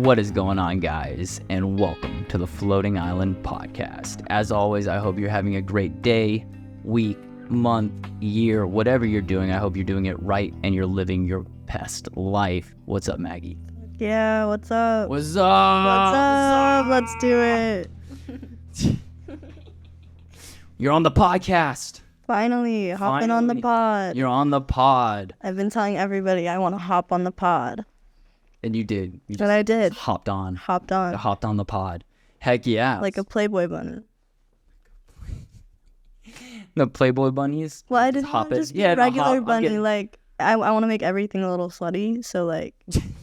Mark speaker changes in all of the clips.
Speaker 1: What is going on, guys, and welcome to the Floating Island Podcast. As always, I hope you're having a great day, week, month, year, whatever you're doing. I hope you're doing it right and you're living your best life. What's up, Maggie?
Speaker 2: Yeah, what's up?
Speaker 1: What's up?
Speaker 2: What's up? Let's do it.
Speaker 1: You're on the podcast.
Speaker 2: Finally, hopping on the pod.
Speaker 1: You're on the pod.
Speaker 2: I've been telling everybody I want to hop on the pod.
Speaker 1: And you did.
Speaker 2: And I did.
Speaker 1: Hopped on the pod. Heck yeah.
Speaker 2: Like a Playboy bunny.
Speaker 1: The Playboy bunnies?
Speaker 2: Well, I didn't want to just be a regular bunny. Like, I want to make everything a little slutty. So, like,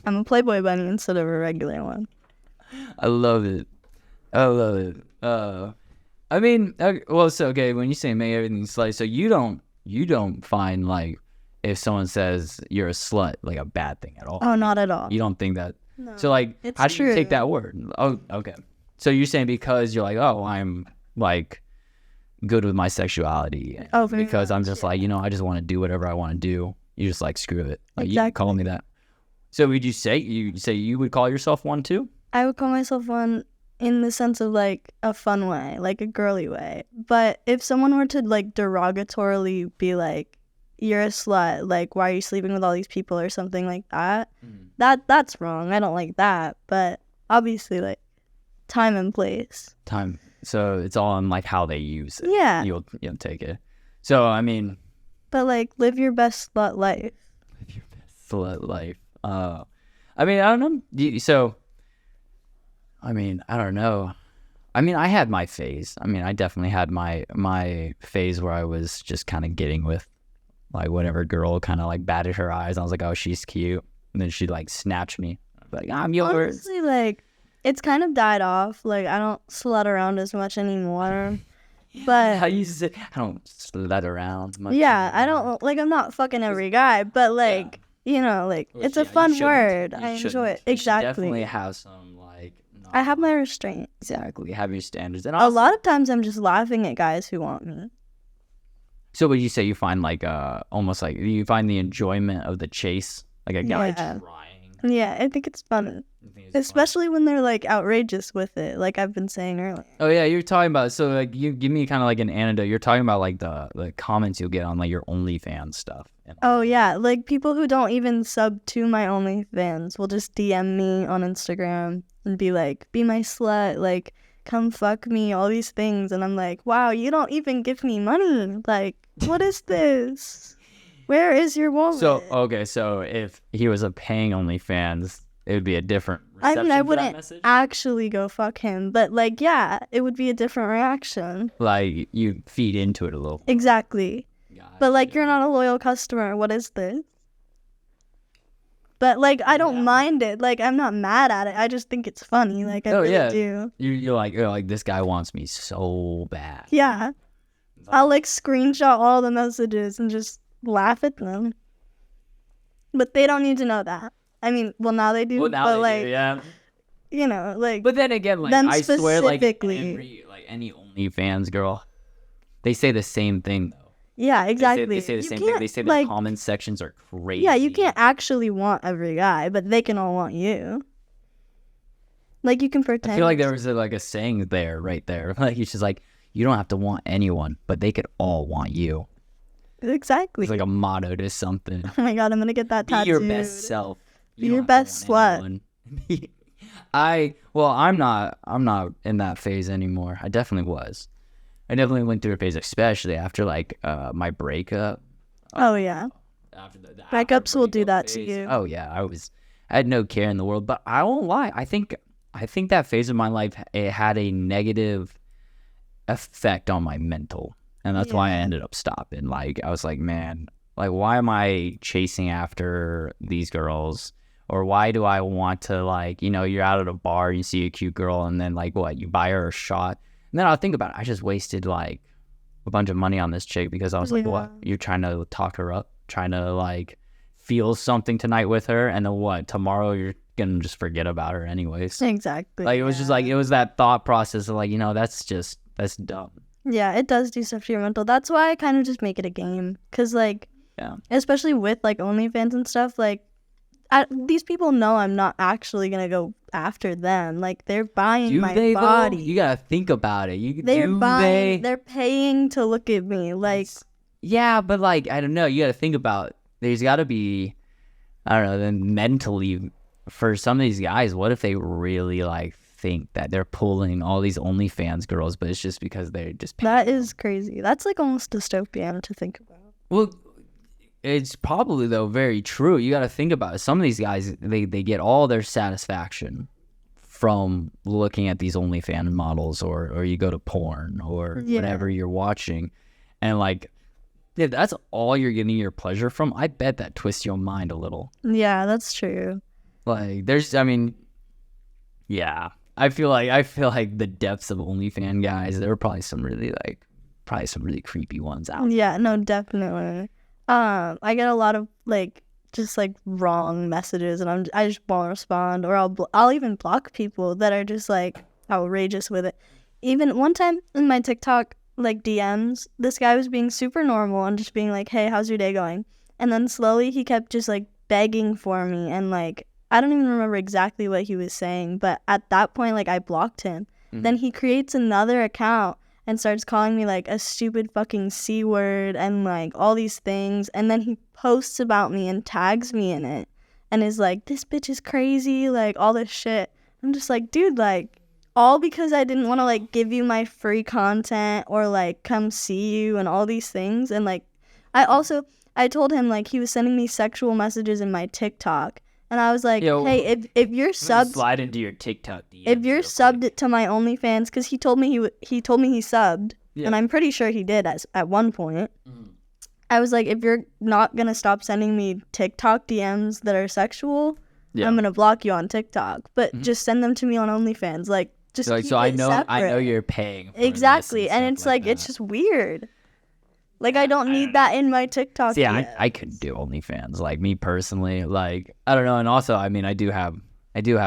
Speaker 2: I'm a Playboy bunny instead of a regular one.
Speaker 1: I love it. I mean, well, so, okay, when you say make everything slutty, so you don't find, like, if someone says you're a slut, like, a bad thing at all.
Speaker 2: Oh, not at all.
Speaker 1: You don't think that?
Speaker 2: No.
Speaker 1: So, like,
Speaker 2: it's
Speaker 1: how do
Speaker 2: true.
Speaker 1: you take that word? Oh, okay. So you're saying because you're like, oh, I'm, like, good with my sexuality.
Speaker 2: Oh, very
Speaker 1: because I'm
Speaker 2: much,
Speaker 1: just
Speaker 2: yeah.
Speaker 1: like, I just want to do whatever I want to do. You just, like, screw it. Like,
Speaker 2: Exactly.
Speaker 1: You can call me that. So would you say you would call yourself one, too?
Speaker 2: I would call myself one in the sense of, like, a fun way, like a girly way. But if someone were to, like, derogatorily be like, you're a slut, like, why are you sleeping with all these people or something like that, that's wrong. I don't like that. But obviously, like, time and place.
Speaker 1: Time. So it's all on, like, how they use it.
Speaker 2: Yeah.
Speaker 1: You'll take it. So, I mean.
Speaker 2: But, like, live your best slut life.
Speaker 1: Live your best slut life. I mean, I don't know. So, I mean, I don't know. I mean, I had my phase. I mean, I definitely had my phase where I was just kind of getting with, like, whatever girl kind of, like, batted her eyes. I was like, oh, she's cute. And then she'd, like, snatch me. I'd be like, I'm yours.
Speaker 2: Honestly, like, it's kind of died off. Like, I don't slut around as much anymore. But
Speaker 1: I used to say, I don't slut around much.
Speaker 2: yeah, I don't, like, I'm not fucking every guy. But, like, like,
Speaker 1: Well,
Speaker 2: it's
Speaker 1: yeah,
Speaker 2: a fun
Speaker 1: you
Speaker 2: word.
Speaker 1: shouldn't.
Speaker 2: I
Speaker 1: You
Speaker 2: enjoy
Speaker 1: shouldn't.
Speaker 2: it.
Speaker 1: You should
Speaker 2: Exactly.
Speaker 1: definitely have some, like,
Speaker 2: I have my restraint.
Speaker 1: Exactly. Have your standards. And
Speaker 2: A
Speaker 1: also,
Speaker 2: lot of times I'm just laughing at guys who want me.
Speaker 1: so would you say you find, like, almost like, you find the enjoyment of the chase? Like a guy
Speaker 2: Yeah.
Speaker 1: trying?
Speaker 2: Yeah, I think it's fun.
Speaker 1: You think it's fun?
Speaker 2: Especially when they're, like, outrageous with it, like I've been saying earlier.
Speaker 1: Oh, yeah, you're talking about, so, like, you give me kind of like an anecdote. You're talking about, like, the comments you'll get on, like, your OnlyFans stuff.
Speaker 2: Oh, yeah, like, people who don't even sub to my OnlyFans will just DM me on Instagram and be like, be my slut, like, come fuck me, all these things. And I'm like, wow, you don't even give me money. Like, what is this? Where is your wallet?
Speaker 1: So, okay, so if he was a paying OnlyFans, it would be a different
Speaker 2: I
Speaker 1: reception
Speaker 2: mean, I
Speaker 1: for that
Speaker 2: wouldn't
Speaker 1: message?
Speaker 2: actually go fuck him, but, like, yeah, it would be a different reaction.
Speaker 1: Like, you feed into it a little.
Speaker 2: Exactly. But, like, you're not a loyal customer. What is this? But, like, I don't mind it. Like, I'm not mad at it. I just think it's funny. Like, I really do.
Speaker 1: You're like, this guy wants me so bad.
Speaker 2: Yeah. I'll, like, screenshot all the messages and just laugh at them. But they don't need to know that. I mean, well, now they do.
Speaker 1: Well, now
Speaker 2: but,
Speaker 1: they
Speaker 2: like,
Speaker 1: do, yeah.
Speaker 2: Like.
Speaker 1: But then again, like,
Speaker 2: them
Speaker 1: I swear, like,
Speaker 2: specifically.
Speaker 1: any OnlyFans girl, they say the same thing, though.
Speaker 2: Yeah, exactly.
Speaker 1: They say the
Speaker 2: You
Speaker 1: same thing. They say the
Speaker 2: like,
Speaker 1: comment sections are crazy.
Speaker 2: yeah, you can't actually want every guy, but they can all want you. Like, you can pretend.
Speaker 1: I feel like there was a saying there, right there. Like, it's just like, you don't have to want anyone, but they could all want you.
Speaker 2: Exactly.
Speaker 1: It's like a motto to something.
Speaker 2: Oh my god, I'm gonna get that
Speaker 1: Be
Speaker 2: tattooed.
Speaker 1: your best self.
Speaker 2: Be
Speaker 1: You
Speaker 2: your
Speaker 1: don't have to
Speaker 2: best
Speaker 1: want anyone. I'm not in that phase anymore. I definitely was. I definitely went through a phase, especially after, like, my breakup.
Speaker 2: Oh yeah.
Speaker 1: After the
Speaker 2: Breakups will do
Speaker 1: breakup
Speaker 2: that to
Speaker 1: phase.
Speaker 2: you.
Speaker 1: Oh yeah, I had no care in the world. But I won't lie. I think that phase of my life, it had a negative effect on my mental, and that's why I ended up stopping. Like, I was like, man, like, why am I chasing after these girls? Or why do I want to, like, you're out at a bar, you see a cute girl, and then, like, what, you buy her a shot? And then I'll think about it. I just wasted, like, a bunch of money on this chick because I was like, what? You're trying to talk her up? Trying to, like, feel something tonight with her? And then what? Tomorrow you're going to just forget about her anyways.
Speaker 2: Exactly.
Speaker 1: Like, it was just, like, it was that thought process of, like, that's dumb.
Speaker 2: Yeah, it does do stuff to your mental. That's why I kind of just make it a game. Because, like,
Speaker 1: Yeah.
Speaker 2: especially with, like, OnlyFans and stuff, like, these people know I'm not actually gonna go after them. Like, they're buying
Speaker 1: Do
Speaker 2: my
Speaker 1: they
Speaker 2: body.
Speaker 1: though? You gotta think about it.
Speaker 2: They're paying to look at me. Like,
Speaker 1: yeah, but like, I don't know. You gotta think about. There's gotta be, I don't know. Then mentally, for some of these guys, what if they really like think that they're pulling all these OnlyFans girls, but it's just because they're just paying
Speaker 2: that
Speaker 1: them?
Speaker 2: is crazy. That's like almost dystopian to think about.
Speaker 1: Well, it's probably though very true. You got to think about it. Some of these guys, they get all their satisfaction from looking at these OnlyFans models, or you go to porn or whatever you're watching, and like, if that's all you're getting your pleasure from, I bet that twists your mind a little.
Speaker 2: Yeah, that's true.
Speaker 1: Like, I mean, yeah, I feel like the depths of OnlyFans guys, there are probably some really creepy ones out.
Speaker 2: Yeah, no, definitely. I get a lot of like just like wrong messages, and I just won't respond, or I'll even block people that are just like outrageous with it. Even one time in my TikTok like DMs, this guy was being super normal and just being like, "Hey, how's your day going?" And then slowly he kept just like begging for me, and like I don't even remember exactly what he was saying, but at that point, like, I blocked him. Then he creates another account and starts calling me like a stupid fucking C word and like all these things, and then he posts about me and tags me in it and is like, "This bitch is crazy," like all this shit. I'm just like, dude, like, all because I didn't want to like give you my free content or like come see you and all these things. And like I told him like he was sending me sexual messages in my TikTok, and I was like,
Speaker 1: Yo,
Speaker 2: hey, if you're subbed,
Speaker 1: slide into your TikTok DM.
Speaker 2: if you're subbed it to my OnlyFans, because he told me he subbed, and I'm pretty sure he did at one point. I was like, if you're not gonna stop sending me TikTok DMs that are sexual, I'm gonna block you on TikTok. But just send them to me on OnlyFans, like just
Speaker 1: like,
Speaker 2: keep
Speaker 1: so I
Speaker 2: it
Speaker 1: know
Speaker 2: separate.
Speaker 1: you're paying for
Speaker 2: Exactly,
Speaker 1: this
Speaker 2: and
Speaker 1: stuff
Speaker 2: it's like
Speaker 1: that.
Speaker 2: it's just weird. Like, I don't need that in my TikTok.
Speaker 1: See, I could do OnlyFans. Like, me personally, like, I don't know. And also, I mean, I do have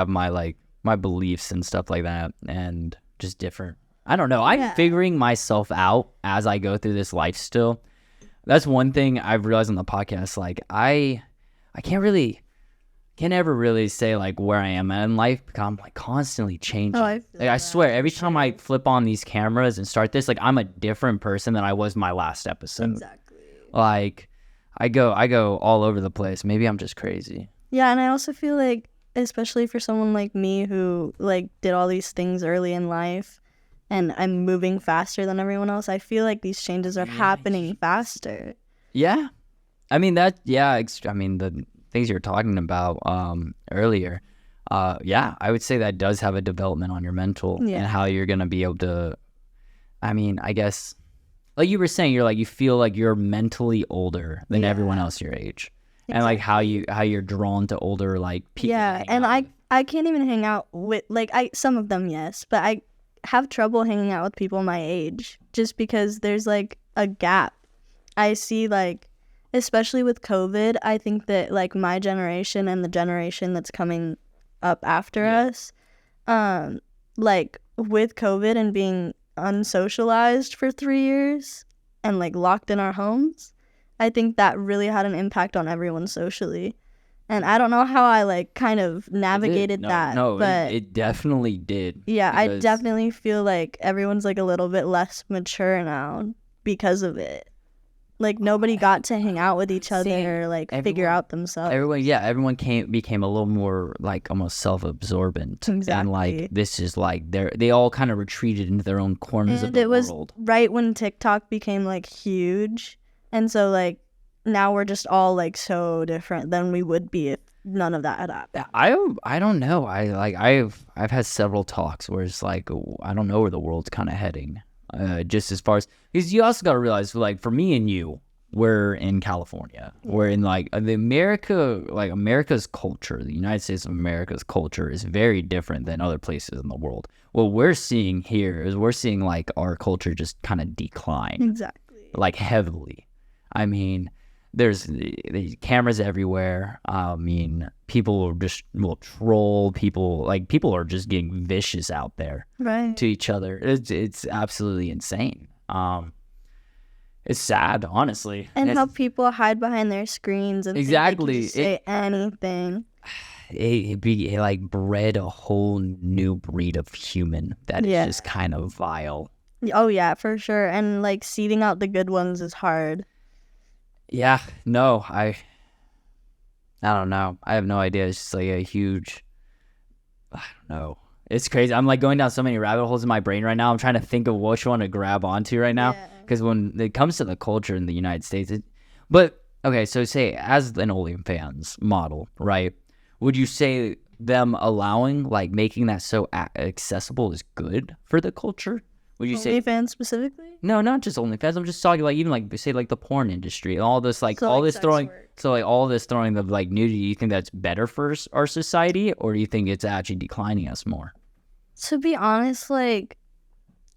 Speaker 1: my like my beliefs and stuff like that, and just different. I don't know. I'm figuring myself out as I go through this life still. That's one thing I've realized on the podcast. Like, I can't ever really say like where I am in life, because I'm like constantly changing. I swear, every time I flip on these cameras and start this, like, I'm a different person than I was my last episode.
Speaker 2: Exactly.
Speaker 1: Like, I go all over the place. Maybe I'm just crazy.
Speaker 2: Yeah, and I also feel like, especially for someone like me who like did all these things early in life, and I'm moving faster than everyone else, I feel like these changes are happening faster.
Speaker 1: Yeah, I mean the things you're talking about earlier, I would say that does have a development on your mental and how you're gonna be able to, I mean, I guess, like you were saying, you feel like you're mentally older than everyone else your age. Exactly. And like how you're drawn to older like people.
Speaker 2: Yeah, and I can't even hang out with some of them, yes, but I have trouble hanging out with people my age just because there's like a gap. I see, like, especially with COVID, I think that like my generation and the generation that's coming up after us, like with COVID and being unsocialized for 3 years and like locked in our homes, I think that really had an impact on everyone socially. And I don't know how I like kind of navigated that. But
Speaker 1: it definitely did.
Speaker 2: Yeah, I definitely feel like everyone's like a little bit less mature now because of it. Like, nobody got to hang out with each other or like figure out themselves.
Speaker 1: Everyone became a little more like almost self-absorbent.
Speaker 2: Exactly.
Speaker 1: And like this is like they all kind of retreated into their own corners of the world.
Speaker 2: It was right when TikTok became like huge, and so like now we're just all like so different than we would be if none of that had happened.
Speaker 1: I don't know. I've had several talks where it's like, I don't know where the world's kind of heading. Just as far as, because you also got to realize, like, for me and you, we're in California. We're in like America's culture, the United States of America's culture is very different than other places in the world. What we're seeing here is like our culture just kind of decline. Exactly. Like heavily. I mean, there's cameras everywhere. I mean, people will troll people. Like, people are just getting vicious out there to each other. It's absolutely insane. It's sad, honestly.
Speaker 2: And how people hide behind their screens and
Speaker 1: exactly
Speaker 2: say anything.
Speaker 1: it like bred a whole new breed of human that is just kind of vile.
Speaker 2: Oh yeah, for sure. And like seeding out the good ones is hard.
Speaker 1: Yeah, no, I don't know. I have no idea. It's just like a huge, I don't know. It's crazy. I'm like going down so many rabbit holes in my brain right now. I'm trying to think of which one to grab onto right now. Because when it comes to the culture in the United States, but okay, so say as an OnlyFans model, right? Would you say them allowing, like making that so accessible is good for the culture? Would you say
Speaker 2: OnlyFans specifically?
Speaker 1: No, not just OnlyFans. I'm just talking like even like say like the porn industry and all this like
Speaker 2: So,
Speaker 1: all
Speaker 2: like,
Speaker 1: this
Speaker 2: sex
Speaker 1: throwing.
Speaker 2: work.
Speaker 1: So like all this throwing of like nudity. Do you think that's better for our society, or do you think it's actually declining us more?
Speaker 2: To be honest, like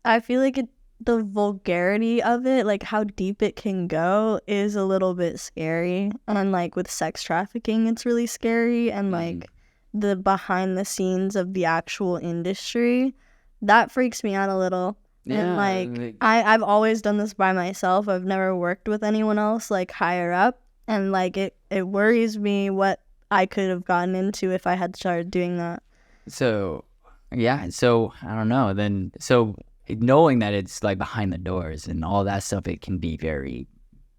Speaker 2: I feel like the vulgarity of it, like how deep it can go, is a little bit scary. And like with sex trafficking, it's really scary. And like the behind the scenes of the actual industry, that freaks me out a little. And like I've always done this by myself. I've never worked with anyone else like higher up. And like it worries me what I could have gotten into if I had started doing that.
Speaker 1: So yeah, so I don't know. Then so knowing that it's like behind the doors and all that stuff, it can be very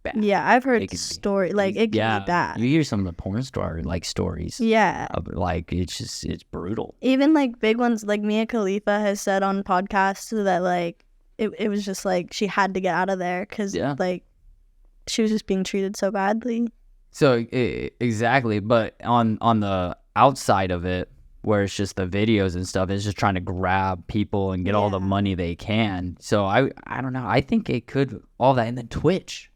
Speaker 1: bad.
Speaker 2: Yeah, I've heard
Speaker 1: It can
Speaker 2: story like it can be bad.
Speaker 1: You hear some of the porn star like stories.
Speaker 2: Yeah.
Speaker 1: Of, like it's brutal.
Speaker 2: Even like big ones like Mia Khalifa has said on podcasts that like it was just like she had to get out of there because like she was just being treated so badly.
Speaker 1: So exactly, but on the outside of it, where it's just the videos and stuff, it's just trying to grab people and get all the money they can. So I don't know. I think it could all that. And then Twitch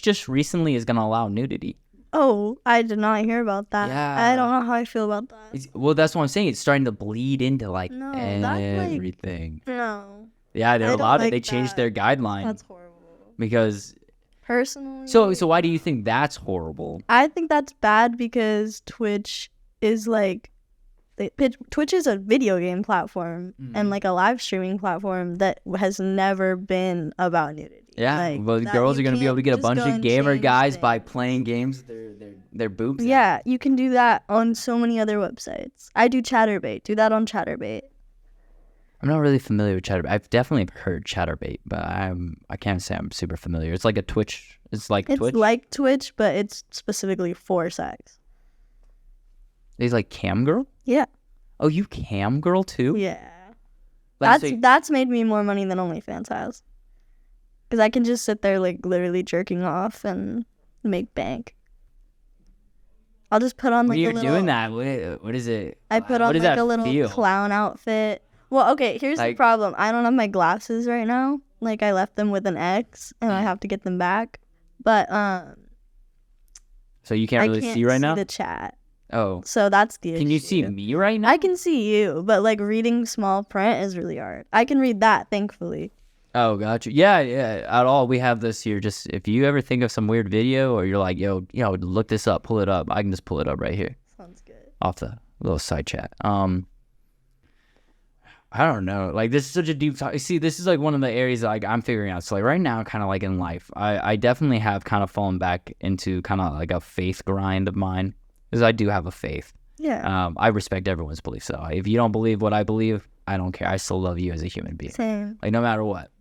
Speaker 1: just recently is going to allow nudity.
Speaker 2: Oh, I did not hear about that. Yeah. I don't know how I feel about that.
Speaker 1: Well, that's what I'm saying. It's starting to bleed into like
Speaker 2: everything.
Speaker 1: Like, no. Yeah, they're allowed it. They changed their guideline.
Speaker 2: That's horrible.
Speaker 1: Because
Speaker 2: personally.
Speaker 1: So why do you think that's horrible?
Speaker 2: I think that's bad because Twitch is like Twitch is a video game platform and like a live streaming platform that has never been about nudity.
Speaker 1: Yeah, like, well, girls are going to be able to get a bunch of gamer guys by playing games their boobs.
Speaker 2: Yeah, you can do that on so many other websites. I do Chatterbait. Do that on Chatterbait.
Speaker 1: I'm not really familiar with Chatterbait. I've definitely heard Chatterbait, but I can't say I'm super familiar. It's like a Twitch. It's like
Speaker 2: Twitch, but it's specifically for sex.
Speaker 1: He's like cam girl?
Speaker 2: Yeah.
Speaker 1: Oh, you cam girl too?
Speaker 2: Yeah. That's made me more money than OnlyFans has. Because I can just sit there like literally jerking off and make bank. I'll just put on like
Speaker 1: you're doing that. What is it?
Speaker 2: I put on like a little clown outfit. Well, okay, here's the problem. I don't have my glasses right now. Like I left them with an ex and I have to get them back. But
Speaker 1: so you can't really see right now?
Speaker 2: The chat.
Speaker 1: Oh.
Speaker 2: So that's the issue.
Speaker 1: Can you see me right now?
Speaker 2: I can see you, but like reading small print is really hard. I can read that, thankfully.
Speaker 1: Oh, gotcha. Yeah. At all, we have this here. Just if you ever think of some weird video or you're like, look this up, pull it up. I can just pull it up right here.
Speaker 2: Sounds good.
Speaker 1: Off the little side chat. I don't know. Like this is such a deep talk. See, this is like one of the areas that, like I'm figuring out. So like right now, kind of like in life, I definitely have kind of fallen back into kind of like a faith grind of mine. Because I do have a faith.
Speaker 2: Yeah.
Speaker 1: I respect everyone's beliefs. So if you don't believe what I believe, I don't care. I still love you as a human being.
Speaker 2: Same.
Speaker 1: Like no matter what.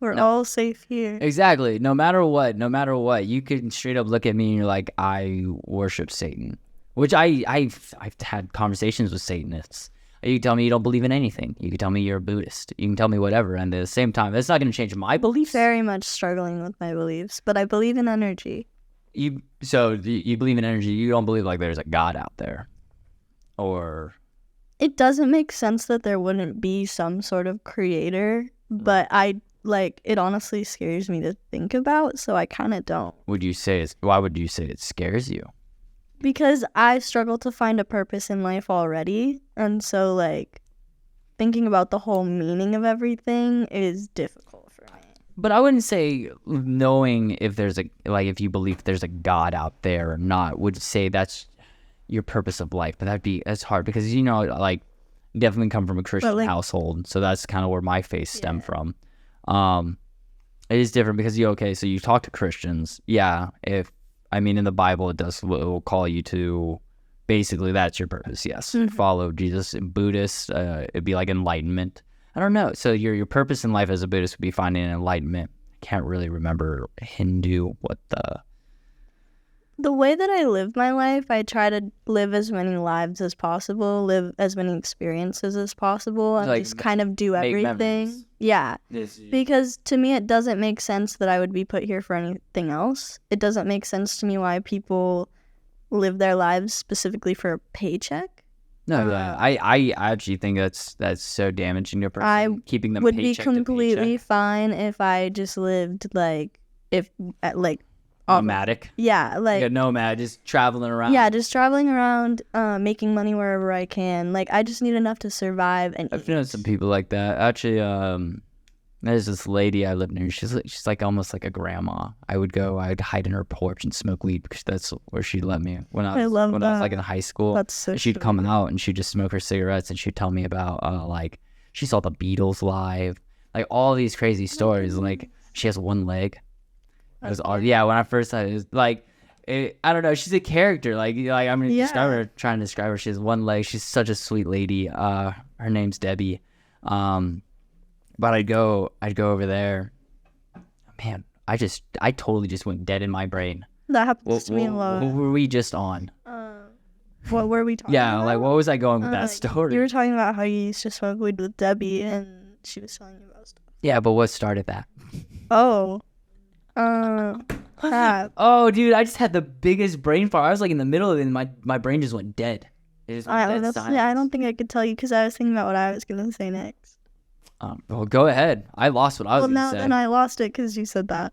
Speaker 2: We're all safe here.
Speaker 1: Exactly. No matter what, you can straight up look at me and you're like, I worship Satan. Which I've had conversations with Satanists. You can tell me you don't believe in anything. You can tell me you're a Buddhist. You can tell me whatever. And at the same time, that's not going to change my beliefs.
Speaker 2: Very much struggling with my beliefs, but I believe in energy.
Speaker 1: So you believe in energy. You don't believe like there's a God out there, or
Speaker 2: it doesn't make sense that there wouldn't be some sort of creator. But it honestly scares me to think about. So I kind of don't.
Speaker 1: Why would you say it scares you?
Speaker 2: Because I struggle to find a purpose in life already, and so like thinking about the whole meaning of everything is difficult for me.
Speaker 1: But I wouldn't say knowing if if you believe there's a God out there or not would say that's your purpose of life. But that's hard because like you definitely come from a Christian household, so that's kind of where my faith stemmed from. It is different because so you talk to Christians. Yeah, in the Bible it will call you to basically that's your purpose. Yes,
Speaker 2: Mhm.
Speaker 1: follow Jesus. In Buddhist, it'd be like enlightenment. I don't know. So your purpose in life as a Buddhist would be finding enlightenment. I can't really remember Hindu what
Speaker 2: The way that I live my life, I try to live as many lives as possible, live as many experiences as possible, and
Speaker 1: Like,
Speaker 2: just kind of do
Speaker 1: make
Speaker 2: everything.
Speaker 1: memories.
Speaker 2: Yeah.
Speaker 1: this.
Speaker 2: Because to me, it doesn't make sense that I would be put here for anything else. It doesn't make sense to me why people live their lives specifically for a paycheck.
Speaker 1: No, I actually think that's so damaging to a person.
Speaker 2: I
Speaker 1: keeping them
Speaker 2: Would be
Speaker 1: paycheck to
Speaker 2: completely
Speaker 1: paycheck.
Speaker 2: fine if I just lived like
Speaker 1: Nomadic.
Speaker 2: yeah,
Speaker 1: Like
Speaker 2: like
Speaker 1: a nomad, just traveling around.
Speaker 2: yeah, just traveling around, making money wherever I can. Like I just need enough to survive and
Speaker 1: I've
Speaker 2: eat.
Speaker 1: known some people like that. Actually, there's this lady I live near. She's like almost like a grandma. I'd hide in her porch and smoke weed because that's where she let me when I was
Speaker 2: love
Speaker 1: when I was
Speaker 2: that.
Speaker 1: like in high school.
Speaker 2: That's so
Speaker 1: And she'd
Speaker 2: sweet.
Speaker 1: come out and she'd just smoke her cigarettes and she'd tell me about like she saw the Beatles live, like all these crazy stories. Like she has one leg. It was all yeah. When I first saw it, it was like I don't know. She's a character. Like I'm gonna describe her. Trying to describe her. She has one leg. She's such a sweet lady. Her name's Debbie. But I'd go over there. Man, I totally just went dead in my brain.
Speaker 2: That happens to me a lot.
Speaker 1: What were we just on?
Speaker 2: What were we talking
Speaker 1: Yeah,
Speaker 2: about?
Speaker 1: like what was I going with that story?
Speaker 2: You were talking about how you used to smoke weed with Debbie and she was telling you about stuff.
Speaker 1: Yeah, but what started that?
Speaker 2: Oh. Crap.
Speaker 1: Oh, dude, I just had the biggest brain fart. I was like in the middle of it and my brain just went dead. It just went dead silence.
Speaker 2: I don't think I could tell you because I was thinking about what I was going to say next.
Speaker 1: Well, go ahead. I lost what I was
Speaker 2: Well,
Speaker 1: going
Speaker 2: now
Speaker 1: to say.
Speaker 2: then I lost it because you said that.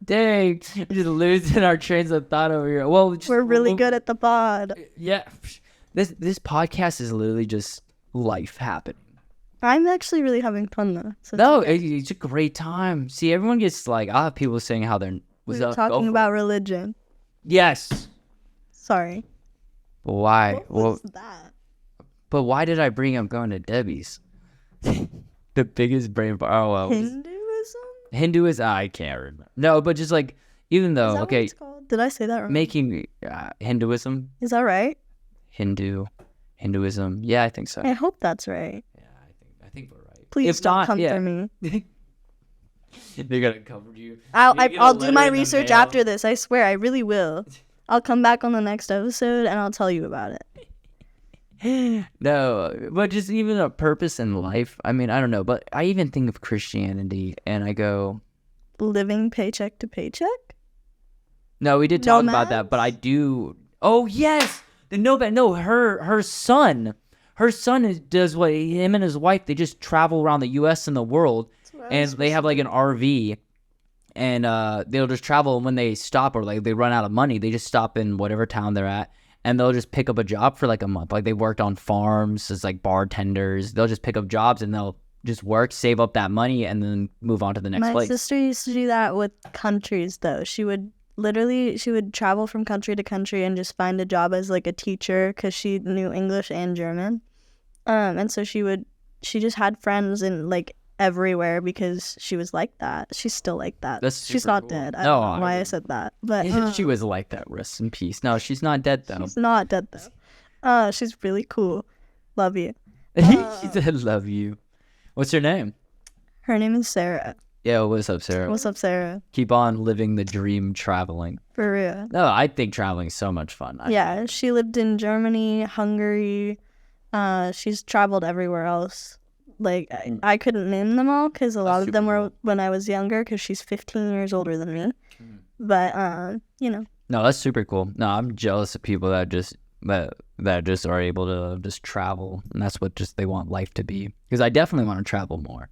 Speaker 1: Dang, we're just losing our trains of thought over here. Well,
Speaker 2: We're really good at the pod.
Speaker 1: Yeah, this podcast is literally just life happening.
Speaker 2: I'm actually really having fun though. So
Speaker 1: No, it's a great time. See, everyone gets like, I have people saying how they're
Speaker 2: we were talking about religion.
Speaker 1: Yes.
Speaker 2: Sorry.
Speaker 1: But why?
Speaker 2: What was that?
Speaker 1: But why did I bring up going to Debbie's? The biggest brain fart. Oh well. Hinduism? I can't remember. No, but just like even though
Speaker 2: Is that what it's called? Did I say that wrong?
Speaker 1: making Hinduism,
Speaker 2: Is that right?
Speaker 1: Hinduism. Yeah, I think so.
Speaker 2: I hope that's right.
Speaker 1: Yeah, I think we're right.
Speaker 2: Please
Speaker 1: If
Speaker 2: don't
Speaker 1: not,
Speaker 2: come
Speaker 1: yeah.
Speaker 2: for me.
Speaker 1: They're gonna cover you.
Speaker 2: I'll do my research after this. I swear, I really will. I'll come back on the next episode and I'll tell you about it.
Speaker 1: No, but just even a purpose in life. I mean, I don't know, but I even think of Christianity and I go,
Speaker 2: Living paycheck to paycheck?
Speaker 1: no, we did talk about that, but I do. Oh yes, her son does what him and his wife, they just travel around the U.S. and the world, and they have like an RV, and they'll just travel, and when they stop or like they run out of money, they just stop in whatever town they're at. And they'll just pick up a job for like a month. Like they worked on farms as like bartenders. They'll just pick up jobs and they'll just work, save up that money, and then move on to the next
Speaker 2: My
Speaker 1: place.
Speaker 2: sister used to do that with countries though. She would travel from country to country and just find a job as like a teacher because she knew English and German. And so she just had friends in like everywhere because she was like that. She's still like that. She's not dead. I don't know why I said that, but
Speaker 1: She was like that. Rest in peace. No, she's not dead though.
Speaker 2: she's not dead though. She's really cool. Love you.
Speaker 1: She said, "Love you." What's her name?
Speaker 2: Her name is Sarah.
Speaker 1: Yeah, what's up, Sarah?
Speaker 2: What's up, Sarah?
Speaker 1: Keep on living the dream, traveling.
Speaker 2: For real.
Speaker 1: No, I think traveling is so much fun.
Speaker 2: Yeah, she lived in Germany, Hungary. She's traveled everywhere else. Like, I couldn't name them all because a lot of them were when I was younger because she's 15 years older than me. But, you know.
Speaker 1: No, that's super cool. No, I'm jealous of people that just are able to just travel. And that's what just they want life to be. Because I definitely want to travel more.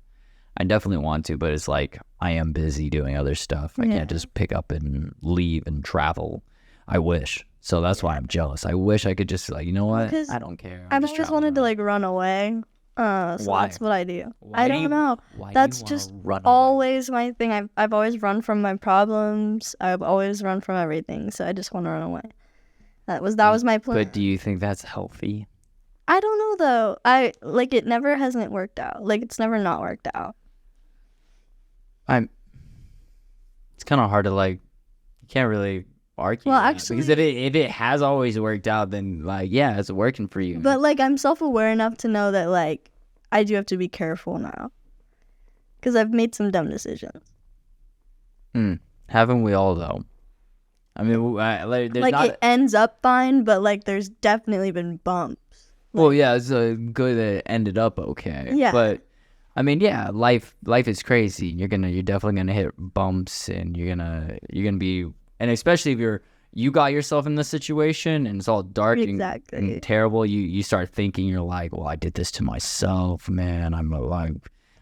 Speaker 1: I definitely want to, but it's like I am busy doing other stuff. I can't just pick up and leave and travel. I wish. So that's why I'm jealous. I wish I could just like, you know what? I don't care.
Speaker 2: I've always wanted to like run away. So that's what I do. I don't know. That's just always my thing. I've always run from my problems. I've always run from everything. So I just want to run away. That was my plan.
Speaker 1: But do you think that's healthy?
Speaker 2: I don't know though. It never hasn't worked out. Like it's never not worked out.
Speaker 1: It's kind of hard to like can't really argue
Speaker 2: Well,
Speaker 1: that,
Speaker 2: actually,
Speaker 1: because if it has always worked out, then like yeah, it's working for you.
Speaker 2: but like I'm self-aware enough to know that like I do have to be careful now because I've made some dumb decisions.
Speaker 1: Haven't we all though? I mean, there's
Speaker 2: Like
Speaker 1: not.
Speaker 2: it ends up fine, but like there's definitely been bumps.
Speaker 1: Well, yeah, it's good that it ended up okay.
Speaker 2: Yeah.
Speaker 1: But I mean, yeah, life is crazy. You're definitely gonna hit bumps, and you're gonna be, and especially if you got yourself in this situation and it's all dark and terrible. You start thinking, you're like, well, I did this to myself, man.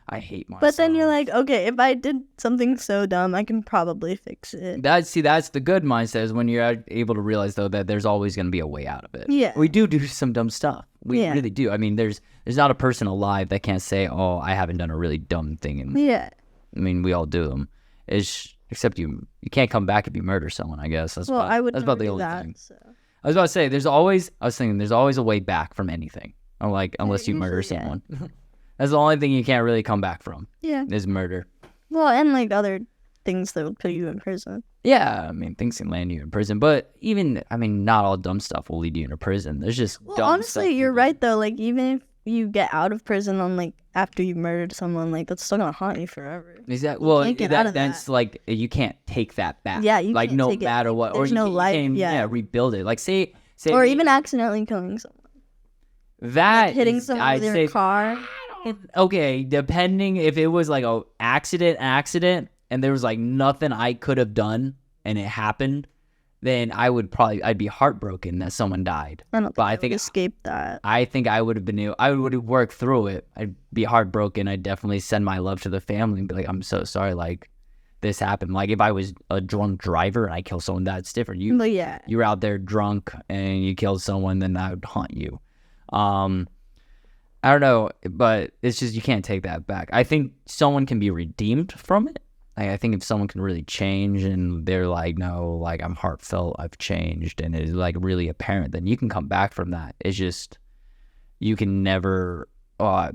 Speaker 1: I hate myself.
Speaker 2: But then you're like, okay, if I did something so dumb, I can probably fix it.
Speaker 1: That's the good mindset, is when you're able to realize though that there's always going to be a way out of it.
Speaker 2: Yeah.
Speaker 1: We do some dumb stuff. We really do. I mean, there's not a person alive that can't say, oh, I haven't done a really dumb thing. And
Speaker 2: Yeah.
Speaker 1: I mean, we all do them. Except you can't come back if you murder someone, I guess. That's about the only thing.
Speaker 2: So.
Speaker 1: I was about to say, there's always a way back from anything. Unless you murder someone. That's the only thing you can't really come back from.
Speaker 2: Yeah.
Speaker 1: Is murder.
Speaker 2: Well, and like other things that would put you in prison.
Speaker 1: Yeah, I mean, things can land you in prison, but not all dumb stuff will lead you into prison. There's just dumb
Speaker 2: honestly,
Speaker 1: stuff
Speaker 2: you're right though. Like even if you get out of prison on like after you murdered someone, like that's still gonna haunt you forever.
Speaker 1: Exactly. Well,
Speaker 2: can't get out of
Speaker 1: that's like you can't take that back.
Speaker 2: Yeah, you
Speaker 1: like
Speaker 2: can't
Speaker 1: no
Speaker 2: take it.
Speaker 1: matter what,
Speaker 2: There's
Speaker 1: or
Speaker 2: no
Speaker 1: you
Speaker 2: life.
Speaker 1: can rebuild it. Like say
Speaker 2: or even accidentally killing someone.
Speaker 1: That
Speaker 2: like hitting someone with your car.
Speaker 1: Okay, depending if it was like a accident and there was like nothing I could have done and it happened, then I'd be heartbroken that someone died.
Speaker 2: I think escape that.
Speaker 1: I think I would have worked through it. I'd be heartbroken. I'd definitely send my love to the family and be like, I'm so sorry, like this happened. Like if I was a drunk driver and I killed someone, that's different. You're out there drunk and you killed someone, then that would haunt you. I don't know, but it's just you can't take that back. I think someone can be redeemed from it. I think if someone can really change and they're like, no, like I'm heartfelt, I've changed, and it's like really apparent, then you can come back from that. It's just you can never. I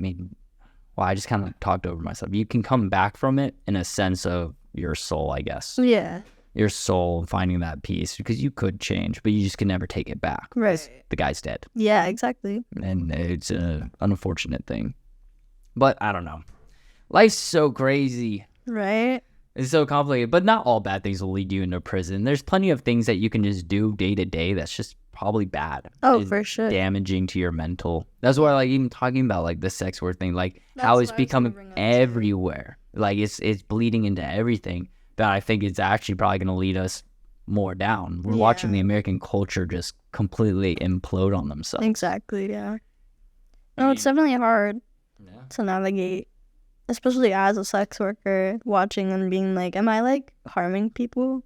Speaker 1: just kind of talked over myself. You can come back from it in a sense of your soul, I guess.
Speaker 2: Yeah.
Speaker 1: Your soul finding that peace, because you could change, but you just can never take it back.
Speaker 2: Right.
Speaker 1: The guy's dead.
Speaker 2: Yeah, exactly.
Speaker 1: And it's an unfortunate thing. But I don't know. Life's so crazy.
Speaker 2: Right.
Speaker 1: It's so complicated. But not all bad things will lead you into prison. There's plenty of things that you can just do day to day that's just probably bad.
Speaker 2: Oh, for sure.
Speaker 1: Damaging to your mental. That's why, like, even talking about like the sex work thing, like how it's becoming everywhere. Like it's bleeding into everything. That I think it's actually probably going to lead us more down. We're watching the American culture just completely implode on themselves.
Speaker 2: Exactly, yeah. No, it's definitely hard to navigate, especially as a sex worker, watching and being like, am I like harming people?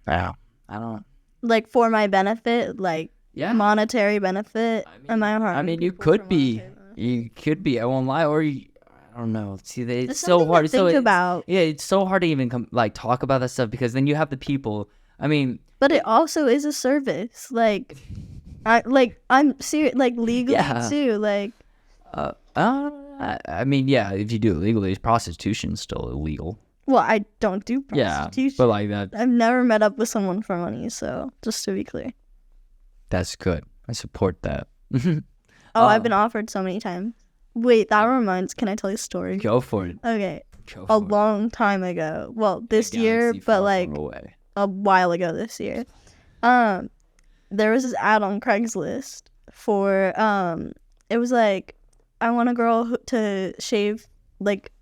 Speaker 1: Yeah, I don't.
Speaker 2: Like for my benefit, like monetary benefit. Am I harming?
Speaker 1: You could be. You could be. I won't lie. Or I don't know. See, it's so hard
Speaker 2: to think about.
Speaker 1: Yeah, it's so hard to even talk about that stuff, because then you have the people.
Speaker 2: But it also is a service. Like, I'm serious. Like legally too. Like.
Speaker 1: If you do it legally, prostitution's still illegal.
Speaker 2: Well, I don't do prostitution.
Speaker 1: Yeah, but like that.
Speaker 2: I've never met up with someone for money, so just to be clear.
Speaker 1: That's good. I support that.
Speaker 2: I've been offered so many times. Wait, that reminds. Can I tell you a story?
Speaker 1: Go for it.
Speaker 2: Okay. A long time ago. Well, this year, but like a while ago this year. There was this ad on Craigslist for it was like, I want a girl to shave, like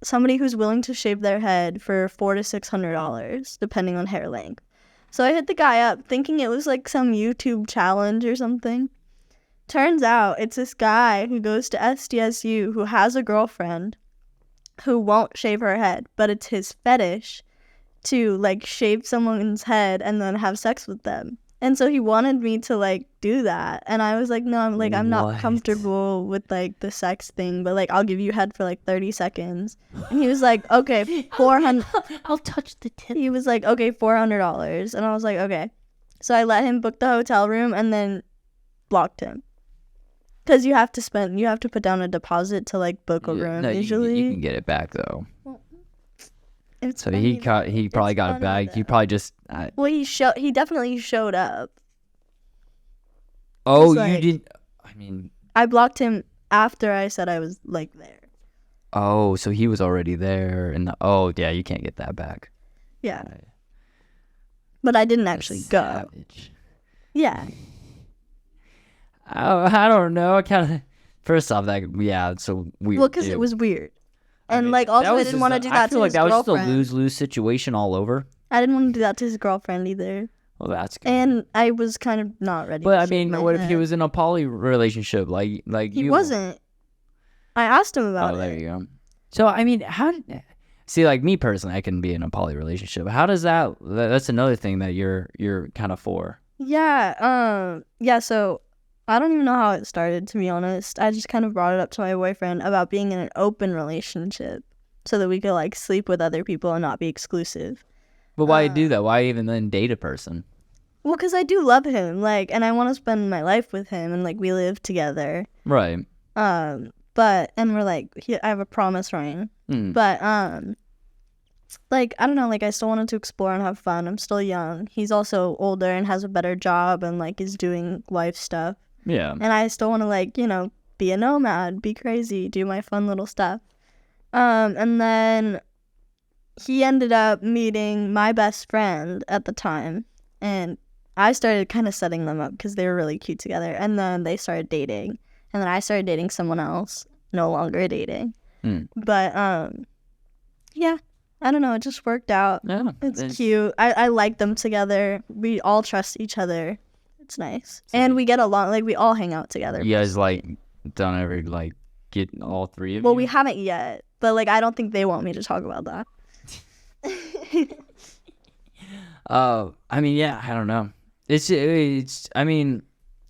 Speaker 2: somebody who's willing to shave their head for $400 to $600 depending on hair length. So I hit the guy up thinking it was like some YouTube challenge or something. Turns out it's this guy who goes to SDSU who has a girlfriend who won't shave her head, but it's his fetish to like shave someone's head and then have sex with them. And so he wanted me to like do that, and I was like, no, I'm not comfortable with like the sex thing, but like I'll give you head for like 30 seconds. And he was like, okay, 400.
Speaker 3: I'll touch the tip.
Speaker 2: He was like, okay, $400, and I was like, okay. So I let him book the hotel room and then blocked him. Because you have to put down a deposit to like book a room. Usually
Speaker 1: you can get it back though.
Speaker 2: It's
Speaker 1: So
Speaker 2: funny
Speaker 1: he
Speaker 2: though.
Speaker 1: probably
Speaker 2: It's
Speaker 1: got it
Speaker 2: funny
Speaker 1: back. You
Speaker 2: though.
Speaker 1: probably just.
Speaker 2: Well, he definitely showed up.
Speaker 1: Oh,
Speaker 2: It's
Speaker 1: you
Speaker 2: like,
Speaker 1: didn't. I mean,
Speaker 2: I blocked him after I said I was like there.
Speaker 1: oh, so he was already there, and oh yeah, you can't get that back.
Speaker 2: Yeah,
Speaker 1: Right.
Speaker 2: but I didn't
Speaker 1: That's
Speaker 2: actually go.
Speaker 1: savage.
Speaker 2: Yeah,
Speaker 1: I don't know. I kind of. First off, that yeah, it's so weird.
Speaker 2: well, because
Speaker 1: too.
Speaker 2: it was weird,
Speaker 1: I
Speaker 2: and
Speaker 1: mean,
Speaker 2: like
Speaker 1: that
Speaker 2: also I
Speaker 1: was
Speaker 2: didn't
Speaker 1: just
Speaker 2: want to
Speaker 1: a-
Speaker 2: do
Speaker 1: I
Speaker 2: that
Speaker 1: feel
Speaker 2: to
Speaker 1: like
Speaker 2: his
Speaker 1: that was just a
Speaker 2: girlfriend.
Speaker 1: lose-lose situation all over.
Speaker 2: I didn't want to do that to his girlfriend either,
Speaker 1: Well, that's good.
Speaker 2: and I was kind of not ready.
Speaker 1: But
Speaker 2: to
Speaker 1: I
Speaker 2: shake
Speaker 1: mean,
Speaker 2: my
Speaker 1: what if he
Speaker 2: head.
Speaker 1: was in a poly relationship? Like
Speaker 2: He
Speaker 1: you
Speaker 2: wasn't. I asked him about
Speaker 1: Oh, there
Speaker 2: it.
Speaker 1: you go. So I mean, see, like me personally, I can be in a poly relationship. How does that's another thing that you're kind of for.
Speaker 2: Yeah, so I don't even know how it started, to be honest. I just kind of brought it up to my boyfriend about being in an open relationship so that we could like sleep with other people and not be exclusive.
Speaker 1: But why do that? Why even then date a person?
Speaker 2: Well, because I do love him, like, and I want to spend my life with him, and like we live together.
Speaker 1: Right.
Speaker 2: And we're like, I have a promise ring.
Speaker 1: Mm.
Speaker 2: But like I don't know, like I still wanted to explore and have fun. I'm still young. He's also older and has a better job and like is doing life stuff.
Speaker 1: Yeah.
Speaker 2: And I still want to like, be a nomad, be crazy, do my fun little stuff. And then he ended up meeting my best friend at the time, and I started kind of setting them up because they were really cute together. And then they started dating, and then I started dating someone else, no longer dating.
Speaker 1: Mm.
Speaker 2: But yeah, I don't know, it just worked out.
Speaker 1: Yeah.
Speaker 2: It's cute. I like them together. We all trust each other. It's nice. And we get along, like we all hang out together.
Speaker 1: You guys like don't ever like get all three of
Speaker 2: Well,
Speaker 1: you?
Speaker 2: we haven't yet, but like I don't think they want me to talk about that.
Speaker 1: I mean, yeah, I don't know. It's I mean,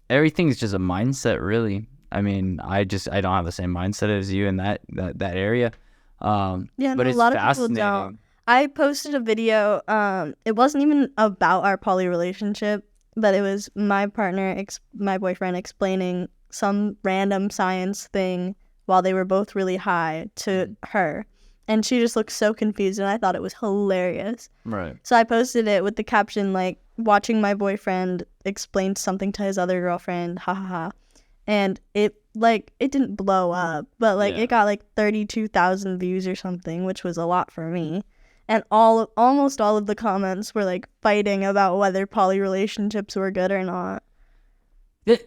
Speaker 1: everything's just a mindset, really. I mean, I don't have the same mindset as you in that area.
Speaker 2: Yeah,
Speaker 1: but
Speaker 2: no,
Speaker 1: it's
Speaker 2: a lot of people
Speaker 1: fascinating.
Speaker 2: don't. I posted a video. It wasn't even about our poly relationship, but it was my partner, my boyfriend, explaining some random science thing while they were both really high to her, and she just looked so confused, and I thought it was hilarious.
Speaker 1: Right.
Speaker 2: So I posted it with the caption like, "Watching my boyfriend explain something to his other girlfriend, ha ha ha," and it didn't blow up, but like
Speaker 1: Yeah.
Speaker 2: it got like 32,000 views or something, which was a lot for me. And almost all of the comments were like fighting about whether poly relationships were good or not.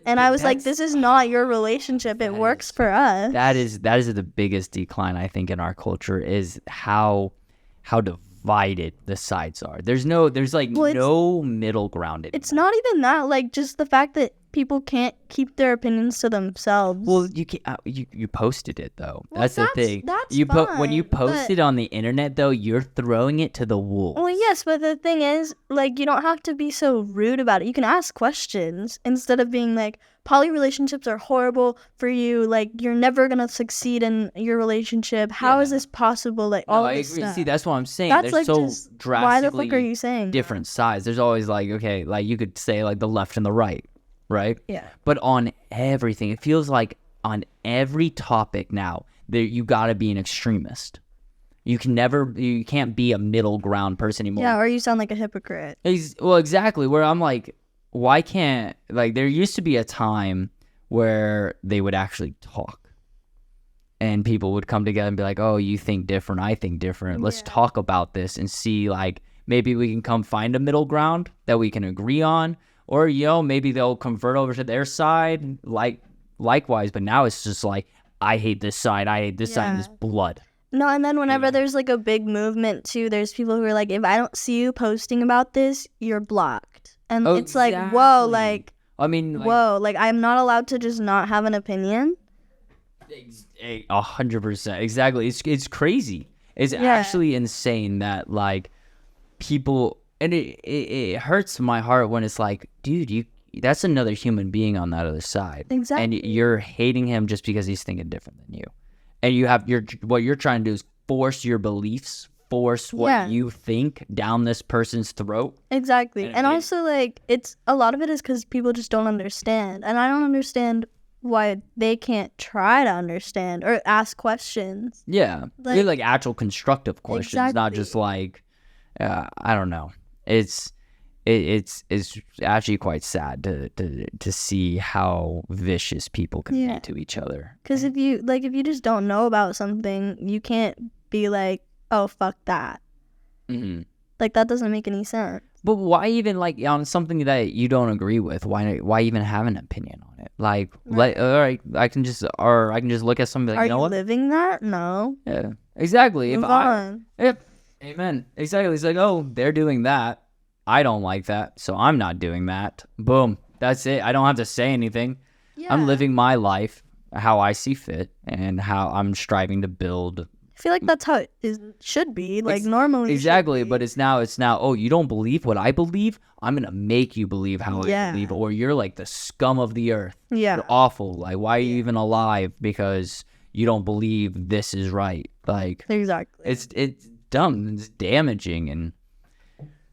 Speaker 2: And I was like, this is not your relationship. It works for us.
Speaker 1: That is the biggest decline, I think, in our culture, is how divided the sides are. There's no middle ground anymore.
Speaker 2: It's not even that, like just the fact that people can't keep their opinions to themselves.
Speaker 1: Well, you can you posted it though.
Speaker 2: Well,
Speaker 1: that's the thing.
Speaker 2: that's
Speaker 1: You when you
Speaker 2: fine,
Speaker 1: post it on the internet though, you're throwing it to the wolves.
Speaker 2: Well, yes, but the thing is, like, you don't have to be so rude about it. You can ask questions instead of being like, poly relationships are horrible for you. Like, you're never going to succeed in your relationship. How is this possible? Like, all
Speaker 1: No,
Speaker 2: of
Speaker 1: I
Speaker 2: this
Speaker 1: agree.
Speaker 2: stuff.
Speaker 1: See, that's what I'm saying.
Speaker 2: That's
Speaker 1: There's
Speaker 2: like
Speaker 1: so
Speaker 2: just,
Speaker 1: drastically
Speaker 2: why the fuck are you saying that?
Speaker 1: different sides. There's always like, okay, like you could say like the left and the right, right?
Speaker 2: Yeah.
Speaker 1: But on everything, it feels like on every topic now, you got to be an extremist. You can't be a middle ground person anymore.
Speaker 2: Yeah, or you sound like a hypocrite.
Speaker 1: Well, exactly. Where I'm like, why can't, like, there used to be a time where they would actually talk and people would come together and be like, oh, you think different, I think different. Let's talk about this and see, like, maybe we can come find a middle ground that we can agree on, or, maybe they'll convert over to their side, likewise. But now it's just like, I hate this side, and this blood.
Speaker 2: No, and then whenever there's like a big movement too, there's people who are like, if I don't see you posting about this, you're blocked. And it's like, whoa, like,
Speaker 1: I mean,
Speaker 2: whoa, like I'm not allowed to just not have an opinion.
Speaker 1: 100%, exactly. It's crazy. It's actually insane that like people, and it hurts my heart when it's like, dude, that's another human being on that other side.
Speaker 2: Exactly.
Speaker 1: And you're hating him just because he's thinking different than you. And what you're trying to do is force your beliefs, force what you think down this person's throat.
Speaker 2: Exactly. And also, like, it's a lot of it is because people just don't understand. And I don't understand why they can't try to understand or ask questions.
Speaker 1: Yeah,
Speaker 2: Like,
Speaker 1: like actual constructive questions, not just like, I don't know. It's actually quite sad to see how vicious people can be to each other.
Speaker 2: Because if you just don't know about something, you can't be like, oh, fuck that.
Speaker 1: Mm-hmm.
Speaker 2: Like, that doesn't make any sense.
Speaker 1: But why even, like, on something that you don't agree with? Why even have an opinion on it? Like, all right, I can just look at something. Like,
Speaker 2: Are you living that? No.
Speaker 1: Yeah, exactly.
Speaker 2: Move on.
Speaker 1: Amen. Exactly. It's like, oh, they're doing that. I don't like that, so I'm not doing that. Boom. That's it. I don't have to say anything. Yeah. I'm living my life how I see fit and how I'm striving to build.
Speaker 2: I feel like that's how it should be, like, normally.
Speaker 1: Exactly, but it's now, oh, you don't believe what I believe? I'm going to make you believe how I believe, or you're like the scum of the earth. Yeah. You're awful. Like, why are you even alive? Because you don't believe this is right. Like,
Speaker 2: exactly.
Speaker 1: It's dumb. It's damaging. And,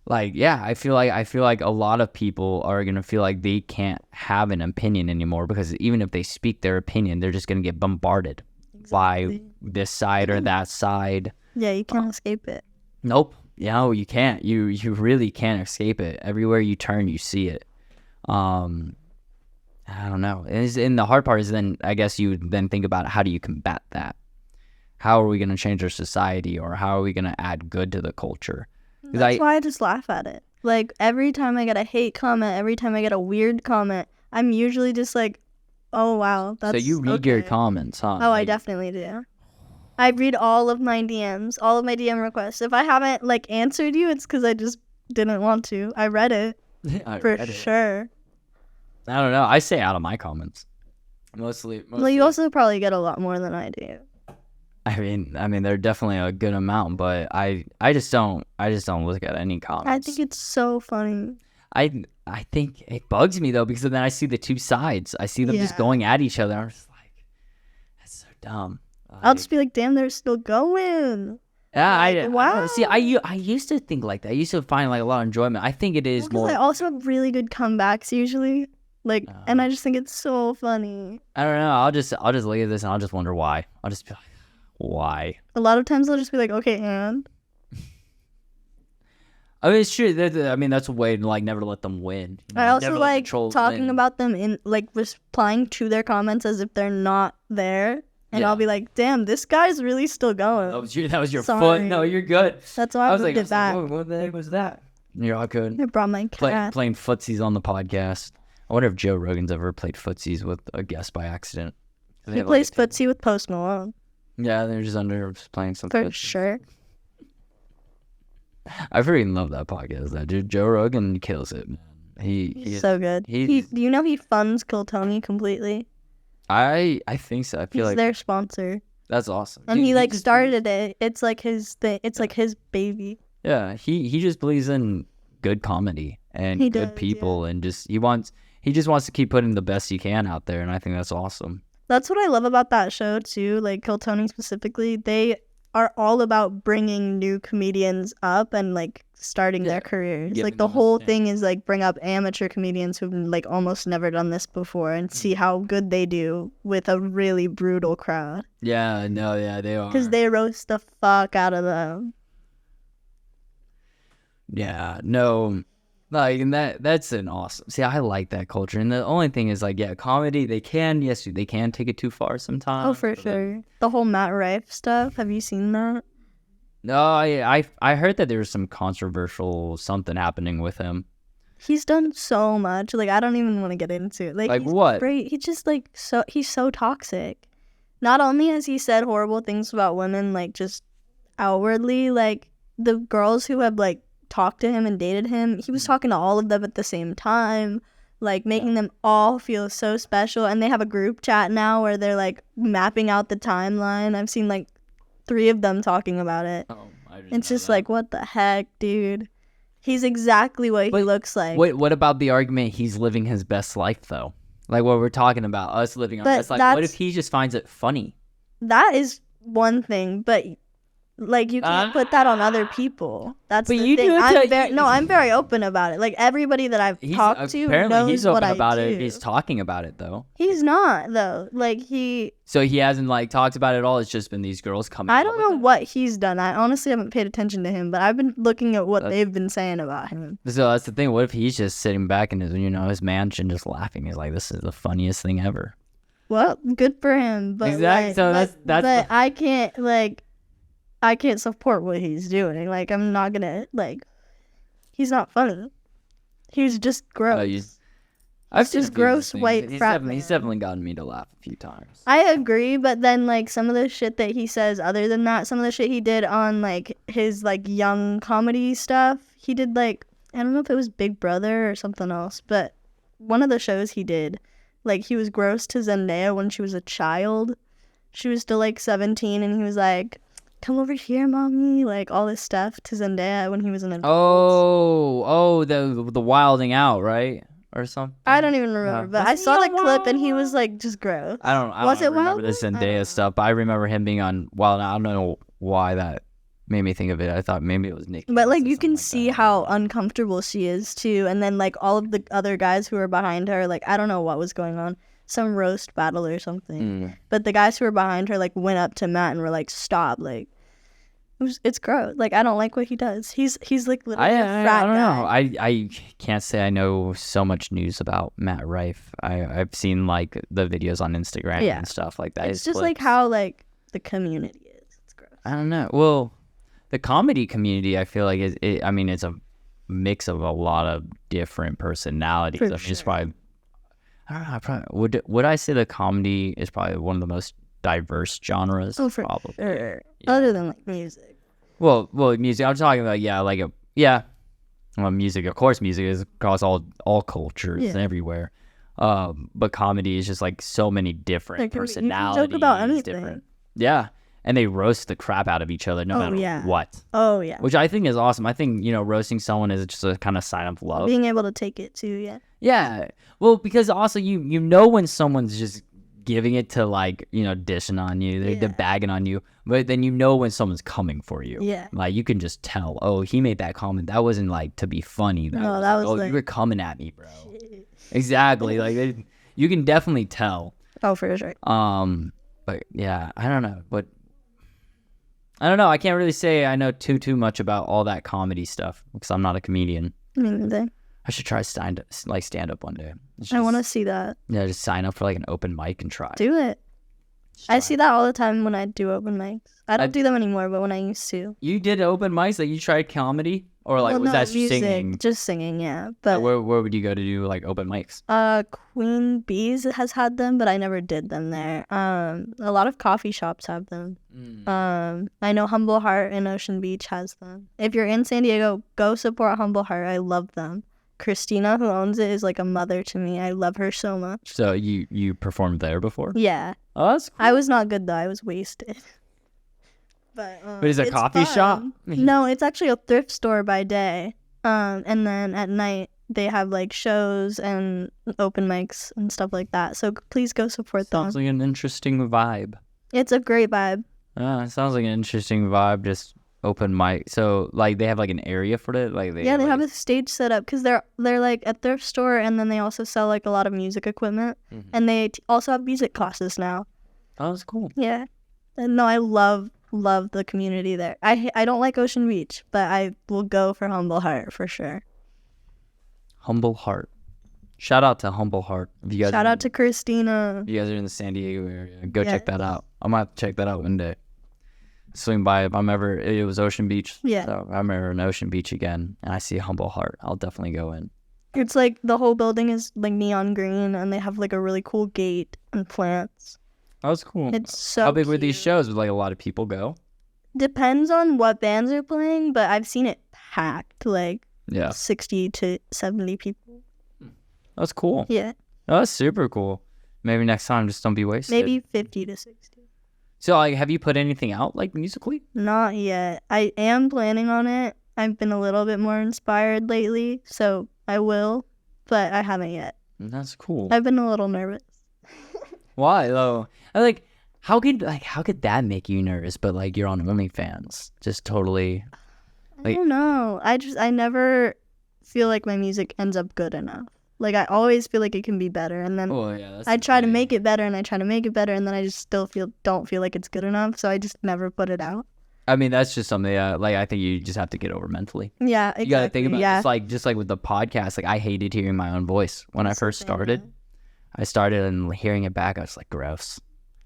Speaker 1: like, yeah, I feel like a lot of people are going to feel like they can't have an opinion anymore, because even if they speak their opinion, they're just going to get bombarded by this side or that side. Yeah,
Speaker 2: you can't escape it.
Speaker 1: Nope. No, you can't. You really can't escape it. Everywhere you turn, you see it. I don't know. And the hard part is then, I guess you then think about how do you combat that? How are we going to change our society, or how are we going to add good to the culture?
Speaker 2: That's why I just laugh at it. Like, every time I get a hate comment, every time I get a weird comment, I'm usually just like, oh, wow.
Speaker 1: So you read your comments, huh?
Speaker 2: Oh, I definitely do. I read all of my DMs, all of my DM requests. If I haven't, like, answered you, it's because I just didn't want to. I read it. For sure.
Speaker 1: I don't know. I stay out of my comments. Mostly.
Speaker 2: Well, you also probably get a lot more than I do.
Speaker 1: I mean, they're definitely a good amount, but I just don't look at any comments.
Speaker 2: I think it's so funny.
Speaker 1: I think it bugs me though, because then I see the two sides. I see them just going at each other. I'm just like, that's so dumb.
Speaker 2: I'll just be like, damn, they're still going.
Speaker 1: Yeah, wow. See, I used to think like that. I used to find like a lot of enjoyment. I think it is more.
Speaker 2: I also have really good comebacks usually. Like, and I just think it's so funny.
Speaker 1: I don't know. I'll just look at this and I'll just wonder why. I'll just be like, why?
Speaker 2: A lot of times I'll just be like, okay, and.
Speaker 1: I mean, it's true. That's a way to, like, never let them win.
Speaker 2: I also like talking about them in, like, replying to their comments as if they're not there. And I'll be like, damn, this guy's really still going.
Speaker 1: That was your foot. No, you're good.
Speaker 2: That's why I moved it back.
Speaker 1: Like, what the heck was that? You're all good.
Speaker 2: I brought my cat.
Speaker 1: Playing footsies on the podcast. I wonder if Joe Rogan's ever played footsies with a guest by accident.
Speaker 2: He plays footsie with Post Malone.
Speaker 1: Yeah, they're just under playing something.
Speaker 2: For sure.
Speaker 1: I freaking love that podcast. That dude, Joe Rogan, kills it, man. He's
Speaker 2: so good. Do you know he funds Kill Tony completely?
Speaker 1: I think so. I feel like
Speaker 2: he's their sponsor.
Speaker 1: That's awesome.
Speaker 2: And he like started it. It's like his thing. It's like his baby.
Speaker 1: Yeah, he just believes in good comedy and good people, and he just wants to keep putting the best he can out there, and I think that's awesome.
Speaker 2: That's what I love about that show too. Like Kill Tony specifically, they are all about bringing new comedians up and like starting their careers. Like the whole thing is like bring up amateur comedians who've like almost never done this before and see how good they do with a really brutal crowd.
Speaker 1: Yeah, no, yeah, they are.
Speaker 2: Because they roast the fuck out of them.
Speaker 1: Yeah, no, like, and that's an awesome. See, I like that culture, and the only thing is, like, yeah, comedy. They can take it too far sometimes.
Speaker 2: Oh, for sure. The whole Matt Rife stuff. Have you seen that?
Speaker 1: No, I heard that there was some controversial something happening with him.
Speaker 2: He's done so much. Like, I don't even want to get into it. Like
Speaker 1: what?
Speaker 2: Great. He just he's so toxic. Not only has he said horrible things about women, like just outwardly, like the girls who have like talked to him and dated him, he was talking to all of them at the same time, like making them all feel so special. And they have a group chat now where they're like mapping out the timeline. I've seen like 3 of them talking about it. It's just like, what the heck, dude? He's exactly what he looks like.
Speaker 1: Wait, what about the argument he's living his best life though? Like what we're talking about, us living our best life. What if he just finds it funny?
Speaker 2: That is one thing, but like you can't put that on other people. That's
Speaker 1: But
Speaker 2: the
Speaker 1: you
Speaker 2: thing.
Speaker 1: do it to-
Speaker 2: I'm very open about it. Like everybody that I've talked to
Speaker 1: apparently
Speaker 2: knows
Speaker 1: he's open
Speaker 2: what
Speaker 1: about
Speaker 2: I
Speaker 1: it.
Speaker 2: do.
Speaker 1: He's talking about it though.
Speaker 2: He's not though. Like
Speaker 1: So he hasn't like talked about it at all. It's just been these girls coming.
Speaker 2: I don't know what he's done. I honestly haven't paid attention to him, but I've been looking at what they've been saying about him.
Speaker 1: So that's the thing. What if he's just sitting back in his, his mansion, just laughing? He's like, "This is the funniest thing ever."
Speaker 2: Well, good for him, but
Speaker 1: Exactly.
Speaker 2: like,
Speaker 1: So that's
Speaker 2: but I can't support what he's doing. Like I'm not gonna like. He's not funny. He's just gross.
Speaker 1: I've
Speaker 2: just
Speaker 1: seen
Speaker 2: gross
Speaker 1: things.
Speaker 2: white frat
Speaker 1: He's
Speaker 2: man.
Speaker 1: definitely gotten me to laugh a few times.
Speaker 2: I agree, but then like some of the shit that he says, other than that, some of the shit he did on like his like young comedy stuff, he did like I don't know if it was Big Brother or something else, but one of the shows he did, like he was gross to Zendaya when she was a child. She was still like 17, and he was like, "Come over here, mommy," like all this stuff to Zendaya when he was an adult.
Speaker 1: Oh, the wilding out, right? Or something.
Speaker 2: I don't even remember, but I saw the clip and he was like just gross.
Speaker 1: I don't remember the
Speaker 2: I
Speaker 1: Zendaya
Speaker 2: don't know.
Speaker 1: stuff, but I remember him being on Wild. I don't know why that made me think of it. I thought maybe it was Nick.
Speaker 2: But like you can
Speaker 1: like
Speaker 2: see
Speaker 1: that.
Speaker 2: how uncomfortable she is too, and then like all of the other guys who were behind her, like I don't know what was going on, some roast battle or something. But the guys who were behind her like went up to Matt and were like, "Stop!" Like it's gross. Like I don't like what he does. He's like literally a frat
Speaker 1: I don't know.
Speaker 2: guy.
Speaker 1: I can't say I know so much news about Matt Rife. I've seen like the videos on Instagram
Speaker 2: Yeah.
Speaker 1: and stuff like that.
Speaker 2: It's
Speaker 1: his
Speaker 2: just like
Speaker 1: clips.
Speaker 2: how like the community is. It's gross.
Speaker 1: I don't know. Well, the comedy community, I feel like it's a mix of a lot of different personalities.
Speaker 2: For
Speaker 1: I mean, it's
Speaker 2: sure.
Speaker 1: probably. I don't know. I probably would I say the comedy is probably one of the most diverse genres.
Speaker 2: Oh, for
Speaker 1: probably.
Speaker 2: sure.
Speaker 1: Yeah.
Speaker 2: Other than like music.
Speaker 1: Well, music. I'm talking about Well, music. Of course, music is across all cultures and everywhere. But comedy is just like so many different
Speaker 2: You can
Speaker 1: personalities.
Speaker 2: joke about anything.
Speaker 1: Different. Yeah, and they roast the crap out of each other no matter what.
Speaker 2: Oh yeah.
Speaker 1: Which I think is awesome. I think roasting someone is just a kind of sign of love.
Speaker 2: Being able to take it too, yeah.
Speaker 1: Yeah. Well, because also you know when someone's just giving it to like dishing on you, they're bagging on you, but then when someone's coming for you.
Speaker 2: Yeah.
Speaker 1: Like you can just tell. Oh, he made that comment. That wasn't like to be funny. That was
Speaker 2: like,
Speaker 1: you were coming at me, bro. Exactly. Like you can definitely tell.
Speaker 2: Oh, for sure.
Speaker 1: But yeah, I don't know. But I don't know. I can't really say I know too much about all that comedy stuff because I'm not a comedian.
Speaker 2: Me neither.
Speaker 1: I should try stand up one day.
Speaker 2: I want to see that.
Speaker 1: Yeah, just sign up for like an open mic and try.
Speaker 2: Do it. I see that all the time when I do open mics. I don't do them anymore, but when I used to.
Speaker 1: You did open mics? Like you tried comedy? Or like was that
Speaker 2: music,
Speaker 1: singing?
Speaker 2: just singing, yeah. But
Speaker 1: Where would you go to do like open mics?
Speaker 2: Queen Bees has had them, but I never did them there. A lot of coffee shops have them. I know Humble Heart in Ocean Beach has them. If you're in San Diego, go support Humble Heart. I love them. Christina, who owns it, is like a mother to me. I love her so much.
Speaker 1: So you performed there before?
Speaker 2: Yeah.
Speaker 1: Oh, that's cool.
Speaker 2: I was not good though. I was wasted. But
Speaker 1: is it a
Speaker 2: it's
Speaker 1: coffee shop?
Speaker 2: fun. No, it's actually a thrift store by day. And then at night they have like shows and open mics and stuff like that. So please go support
Speaker 1: Sounds
Speaker 2: them.
Speaker 1: like an interesting vibe.
Speaker 2: It's a great vibe.
Speaker 1: It sounds like an interesting vibe. Just open mic. So like they have like an area for it. Like
Speaker 2: They have a stage set up because they're like a thrift store, and then they also sell like a lot of music equipment, and they also have music classes now.
Speaker 1: Oh, that's cool.
Speaker 2: Yeah. And no, I love the community there. I don't like Ocean Beach, but I will go for Humble Heart for sure.
Speaker 1: Humble Heart. Shout out to Humble Heart. If you guys
Speaker 2: Shout out to Christina.
Speaker 1: if you guys are in the San Diego area, go check that out. I might have to check that out one day. Swing by if I'm ever. It was Ocean Beach.
Speaker 2: Yeah.
Speaker 1: So if I'm ever in Ocean Beach again and I see Humble Heart, I'll definitely go in.
Speaker 2: It's like the whole building is like neon green, and they have like a really cool gate and plants.
Speaker 1: That was cool.
Speaker 2: It's so
Speaker 1: How big were these
Speaker 2: cute.
Speaker 1: shows? Would like a lot of people go?
Speaker 2: Depends on what bands are playing, but I've seen it packed, like
Speaker 1: Yeah.
Speaker 2: 60 to 70 people.
Speaker 1: That's cool.
Speaker 2: Yeah,
Speaker 1: Oh, that's super cool. Maybe next time, just don't be wasted.
Speaker 2: maybe 50 to 60.
Speaker 1: So, like, have you put anything out, like, musically?
Speaker 2: Not yet. I am planning on it. I've been a little bit more inspired lately, so I will, but I haven't yet.
Speaker 1: That's cool.
Speaker 2: I've been a little nervous.
Speaker 1: Why, though? How could that make you nervous? But like you're on OnlyFans, just totally.
Speaker 2: I don't know. I never feel like my music ends up good enough. Like I always feel like it can be better, and then I try to make it better, and I try to make it better, and then I just still don't feel like it's good enough. So I just never put it out.
Speaker 1: I mean, that's just something like I think you just have to get over mentally.
Speaker 2: Yeah, exactly.
Speaker 1: You gotta think about it. Just like with the podcast. Like I hated hearing my own voice when I first started. I started and hearing it back, I was like, gross.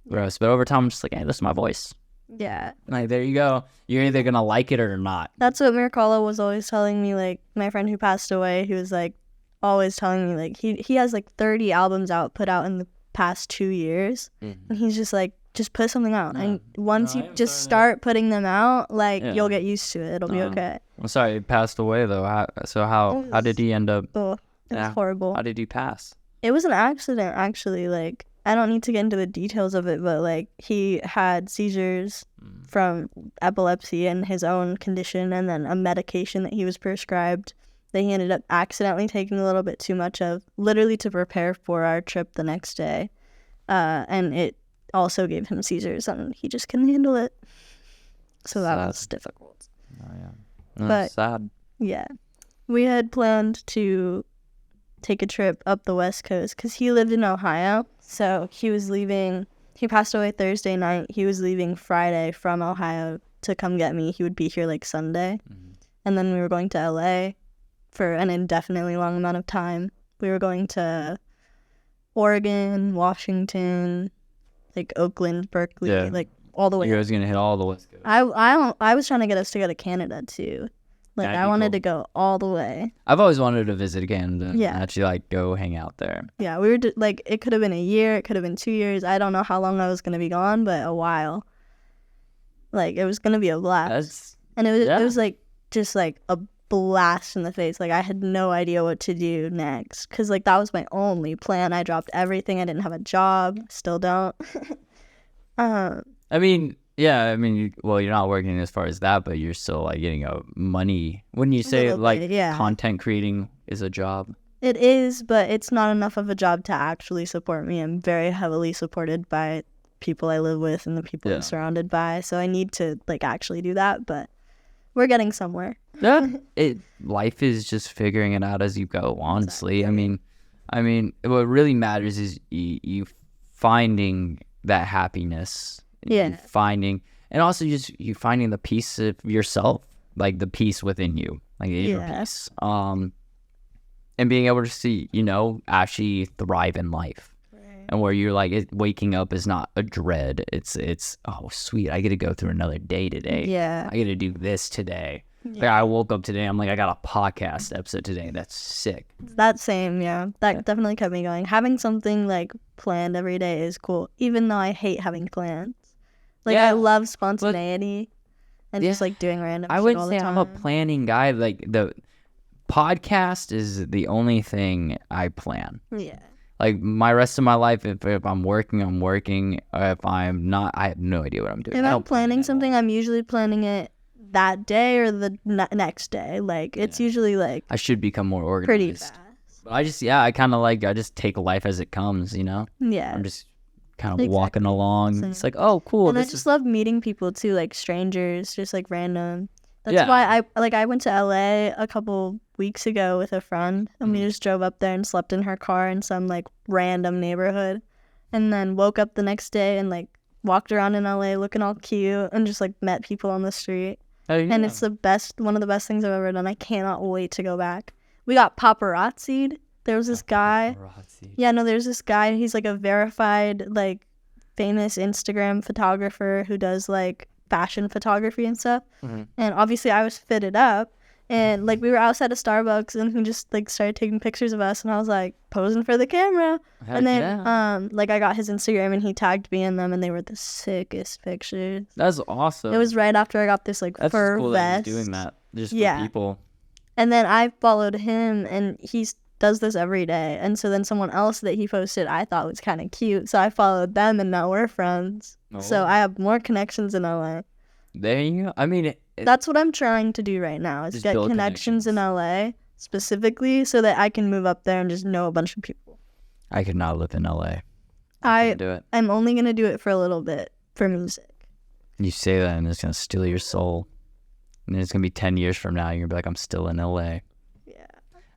Speaker 1: But over time, I'm just like, hey, this is my voice.
Speaker 2: Yeah.
Speaker 1: Like, there you go. You're either going to like it or not.
Speaker 2: That's what Mircala was always telling me. Like, my friend who passed away, he was, like, always telling me, like, he has, like, 30 albums put out in the past 2 years. Mm-hmm. And he's just, like, just put something out. And once you just start putting them out, like, you'll get used to it. It'll be okay.
Speaker 1: I'm sorry, he passed away, though. How did he end up?
Speaker 2: Oh, it was horrible.
Speaker 1: How did he pass?
Speaker 2: It was an accident, actually. Like, I don't need to get into the details of it, but, like, he had seizures from epilepsy and his own condition, and then a medication that he was prescribed that he ended up accidentally taking a little bit too much of, literally to prepare for our trip the next day. And it also gave him seizures, and he just couldn't handle it. So that was difficult.
Speaker 1: Oh, yeah. That's sad.
Speaker 2: Yeah. We had planned to take a trip up the West Coast because he lived in Ohio. So he passed away Thursday night. He was leaving Friday from Ohio to come get me. He would be here like Sunday. Mm-hmm. And then we were going to LA for an indefinitely long amount of time. We were going to Oregon, Washington, like Oakland, Berkeley, like all the way.
Speaker 1: You guys going to hit all the West Coast.
Speaker 2: I was trying to get us to go to Canada too. Like, I wanted to go all the way.
Speaker 1: I've always wanted to visit Canada and actually, like, go hang out there.
Speaker 2: Yeah, we were, like, it could have been a year. It could have been 2 years. I don't know how long I was going to be gone, but a while. Like, it was going to be a blast. And it was, like, just, like, a blast in the face. Like, I had no idea what to do next. Because, like, that was my only plan. I dropped everything. I didn't have a job. Still don't.
Speaker 1: I mean... Yeah, I mean, you're not working as far as that, but you're still, like, getting money. Wouldn't you say, like, content creating is a job?
Speaker 2: It is, but it's not enough of a job to actually support me. I'm very heavily supported by people I live with and the people I'm surrounded by, so I need to, like, actually do that, but we're getting somewhere.
Speaker 1: Yeah, life is just figuring it out as you go, honestly. Exactly. I mean, what really matters is you finding that happiness.
Speaker 2: Yeah.
Speaker 1: Finding, and also just you finding the peace of yourself, like the peace within you, like the inner peace. And being able to see, actually thrive in life. Right. And where you're like, waking up is not a dread. It's oh sweet, I get to go through another day today.
Speaker 2: Yeah.
Speaker 1: I get to do this today. Yeah. Like I woke up today, I'm like, I got a podcast episode today. That's sick.
Speaker 2: That same, yeah. That definitely kept me going. Having something like planned every day is cool, even though I hate having plans. Like, I love spontaneity and just, like, doing random shit all the time. I wouldn't say
Speaker 1: I'm a planning guy. Like, the podcast is the only thing I plan.
Speaker 2: Yeah.
Speaker 1: Like, my rest of my life, if I'm working, I'm working. If I'm not, I have no idea what I'm doing.
Speaker 2: If I'm planning something, I'm usually planning it that day or the next day. Like, it's usually, like...
Speaker 1: I should become more organized.
Speaker 2: Pretty fast.
Speaker 1: But I just take life as it comes,
Speaker 2: Yeah.
Speaker 1: I'm just... kind of walking along. It's like, oh, cool.
Speaker 2: And I just love meeting people too, like strangers, just like random. That's why I went to LA a couple weeks ago with a friend, and we just drove up there and slept in her car in some like random neighborhood, and then woke up the next day and like walked around in LA looking all cute and just like met people on the street. Oh, yeah. And it's one of the best things I've ever done. I cannot wait to go back. We got paparazzi'd. There was this guy. There's this guy. He's like a verified, like, famous Instagram photographer who does like fashion photography and stuff. Mm-hmm. And obviously, I was fitted up, and like we were outside of Starbucks, and he just like started taking pictures of us, and I was like posing for the camera. And then, like I got his Instagram, and he tagged me in them, and they were the sickest pictures.
Speaker 1: That's awesome.
Speaker 2: It was right after I got this like fur
Speaker 1: cool
Speaker 2: vest.
Speaker 1: That he's doing that just for people.
Speaker 2: And then I followed him, and he's does this every day, and so then someone else that he posted I thought was kind of cute, so I followed them, and now we're friends. So I have more connections in LA.
Speaker 1: There you go. I mean,
Speaker 2: that's what I'm trying to do right now, is get connections in LA specifically so that I can move up there and just know a bunch of people.
Speaker 1: I could not live in LA. couldn't do it.
Speaker 2: I'm only gonna do it for a little bit for music.
Speaker 1: You say that and it's gonna steal your soul. And it's gonna be 10 years from now. You're gonna be like, I'm still in LA.
Speaker 2: Yeah.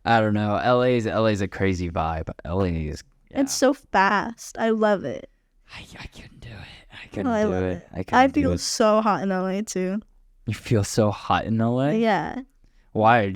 Speaker 1: I don't know. LA's a crazy vibe. LA is. Yeah.
Speaker 2: It's so fast. I love it.
Speaker 1: I couldn't do it. I couldn't do it.
Speaker 2: I feel so hot in LA too.
Speaker 1: You feel so hot in LA?
Speaker 2: Yeah.
Speaker 1: Why?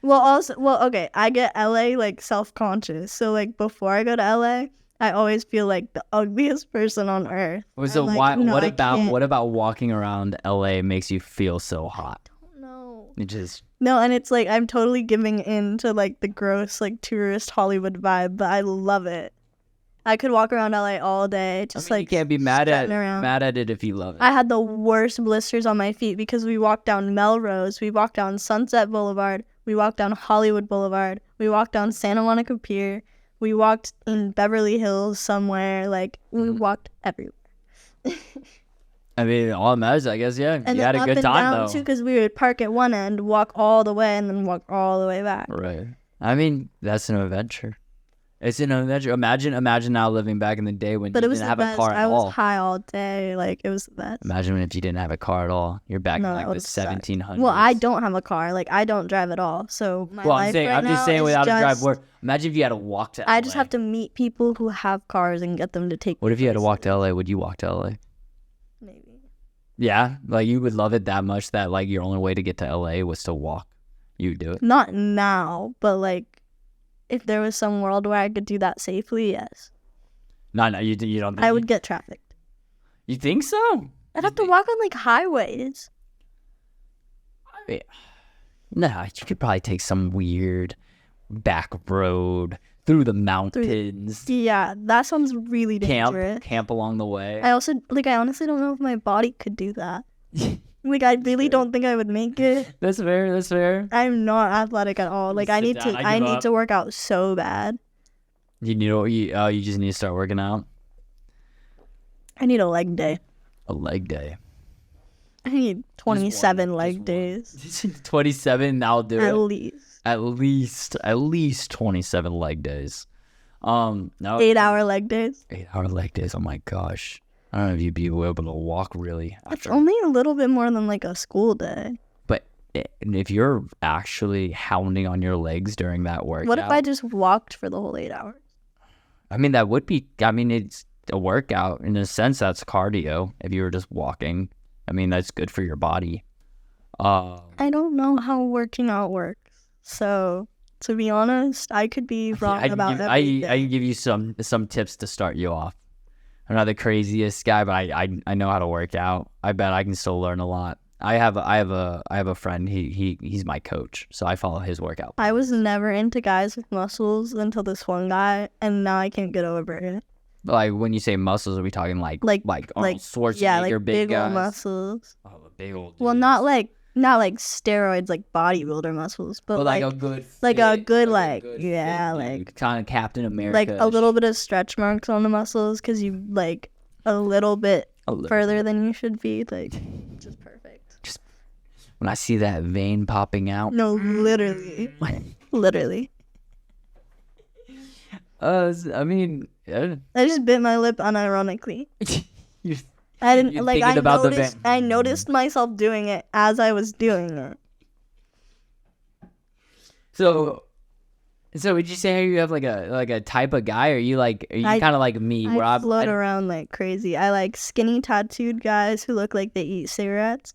Speaker 2: Okay, I get LA like self-conscious. So like before I go to LA, I always feel like the ugliest person on earth.
Speaker 1: So why? What about walking around LA makes you feel so hot?
Speaker 2: I don't know.
Speaker 1: It just
Speaker 2: No, and it's like I'm totally giving in to like the gross like tourist Hollywood vibe, but I love it. I could walk around LA all day, just
Speaker 1: you can't be mad
Speaker 2: around.
Speaker 1: at it if you love it.
Speaker 2: I had the worst blisters on my feet because we walked down Melrose, we walked down Sunset Boulevard, we walked down Hollywood Boulevard, we walked down Santa Monica Pier, we walked in Beverly Hills somewhere, like we walked everywhere.
Speaker 1: I mean, all that matters, I guess. Yeah,
Speaker 2: and
Speaker 1: you had a good time though.
Speaker 2: Too, because we would park at one end, walk all the way, and then walk all the way back.
Speaker 1: Right. I mean, that's an adventure. It's an adventure. Imagine now living back in the day when you didn't have a car at all.
Speaker 2: I was high all day. Like, it was the best.
Speaker 1: Imagine if you didn't have a car at all. You're back in like the 1700s.
Speaker 2: Well, I don't have a car. Like, I don't drive at all. So my life
Speaker 1: I'm just saying without a drive. Imagine if you had to walk to LA.
Speaker 2: I just have to meet people who have cars and get them to take me.
Speaker 1: What if you had to walk to LA? Would you walk to LA?
Speaker 2: Maybe.
Speaker 1: Yeah? Like, you would love it that much that, like, your only way to get to LA was to walk. You would do it?
Speaker 2: Not now, but, like, if there was some world where I could do that safely, yes.
Speaker 1: No, you don't think...
Speaker 2: I would get trafficked.
Speaker 1: You think so?
Speaker 2: I'd have to walk on, like, highways.
Speaker 1: I mean, no, you could probably take some weird back road through the mountains.
Speaker 2: Yeah, that sounds really dangerous.
Speaker 1: Camp along the way.
Speaker 2: I honestly don't know if my body could do that. Like, I really don't think I would make it.
Speaker 1: That's fair.
Speaker 2: I'm not athletic at all. Like, I need to work out so bad.
Speaker 1: You just need to start working out.
Speaker 2: I need a leg day.
Speaker 1: A leg day.
Speaker 2: I need 27 leg days.
Speaker 1: 27. I'll do it.
Speaker 2: At least.
Speaker 1: At least 27 leg days. No.
Speaker 2: 8-hour leg days.
Speaker 1: 8-hour leg days. Oh my gosh. I don't know if you'd be able to walk really.
Speaker 2: It's only a little bit more than like a school day.
Speaker 1: But if you're actually hounding on your legs during that workout.
Speaker 2: What if I just walked for the whole 8 hours?
Speaker 1: I mean, it's a workout. In a sense, that's cardio. If you were just walking, I mean, that's good for your body.
Speaker 2: I don't know how working out works. So, to be honest, I could be wrong about everything.
Speaker 1: I can give you some tips to start you off. I'm not the craziest guy, but I know how to work out. I bet I can still learn a lot. I have a friend. He's my coach, so I follow his workout.
Speaker 2: I was never into guys with muscles until this one guy, and now I can't get over it.
Speaker 1: But like when you say muscles, are we talking like Arnold Schwarzenegger,
Speaker 2: yeah, like
Speaker 1: big
Speaker 2: old
Speaker 1: guys?
Speaker 2: muscles?
Speaker 1: Oh, big old. Dudes.
Speaker 2: Well, not like steroids, like bodybuilder muscles, but like
Speaker 1: a good, kind of Captain America,
Speaker 2: like a little bit of stretch marks on the muscles because you like a little bit further than you should be, like just perfect.
Speaker 1: Just when I see that vein popping out.
Speaker 2: No, literally.
Speaker 1: I mean,
Speaker 2: I just bit my lip unironically.
Speaker 1: I didn't like.
Speaker 2: I noticed myself doing it as I was doing it.
Speaker 1: So would you say you have like a type of guy, or are you kind of like me, where I
Speaker 2: float around like crazy? I like skinny tattooed guys who look like they eat cigarettes.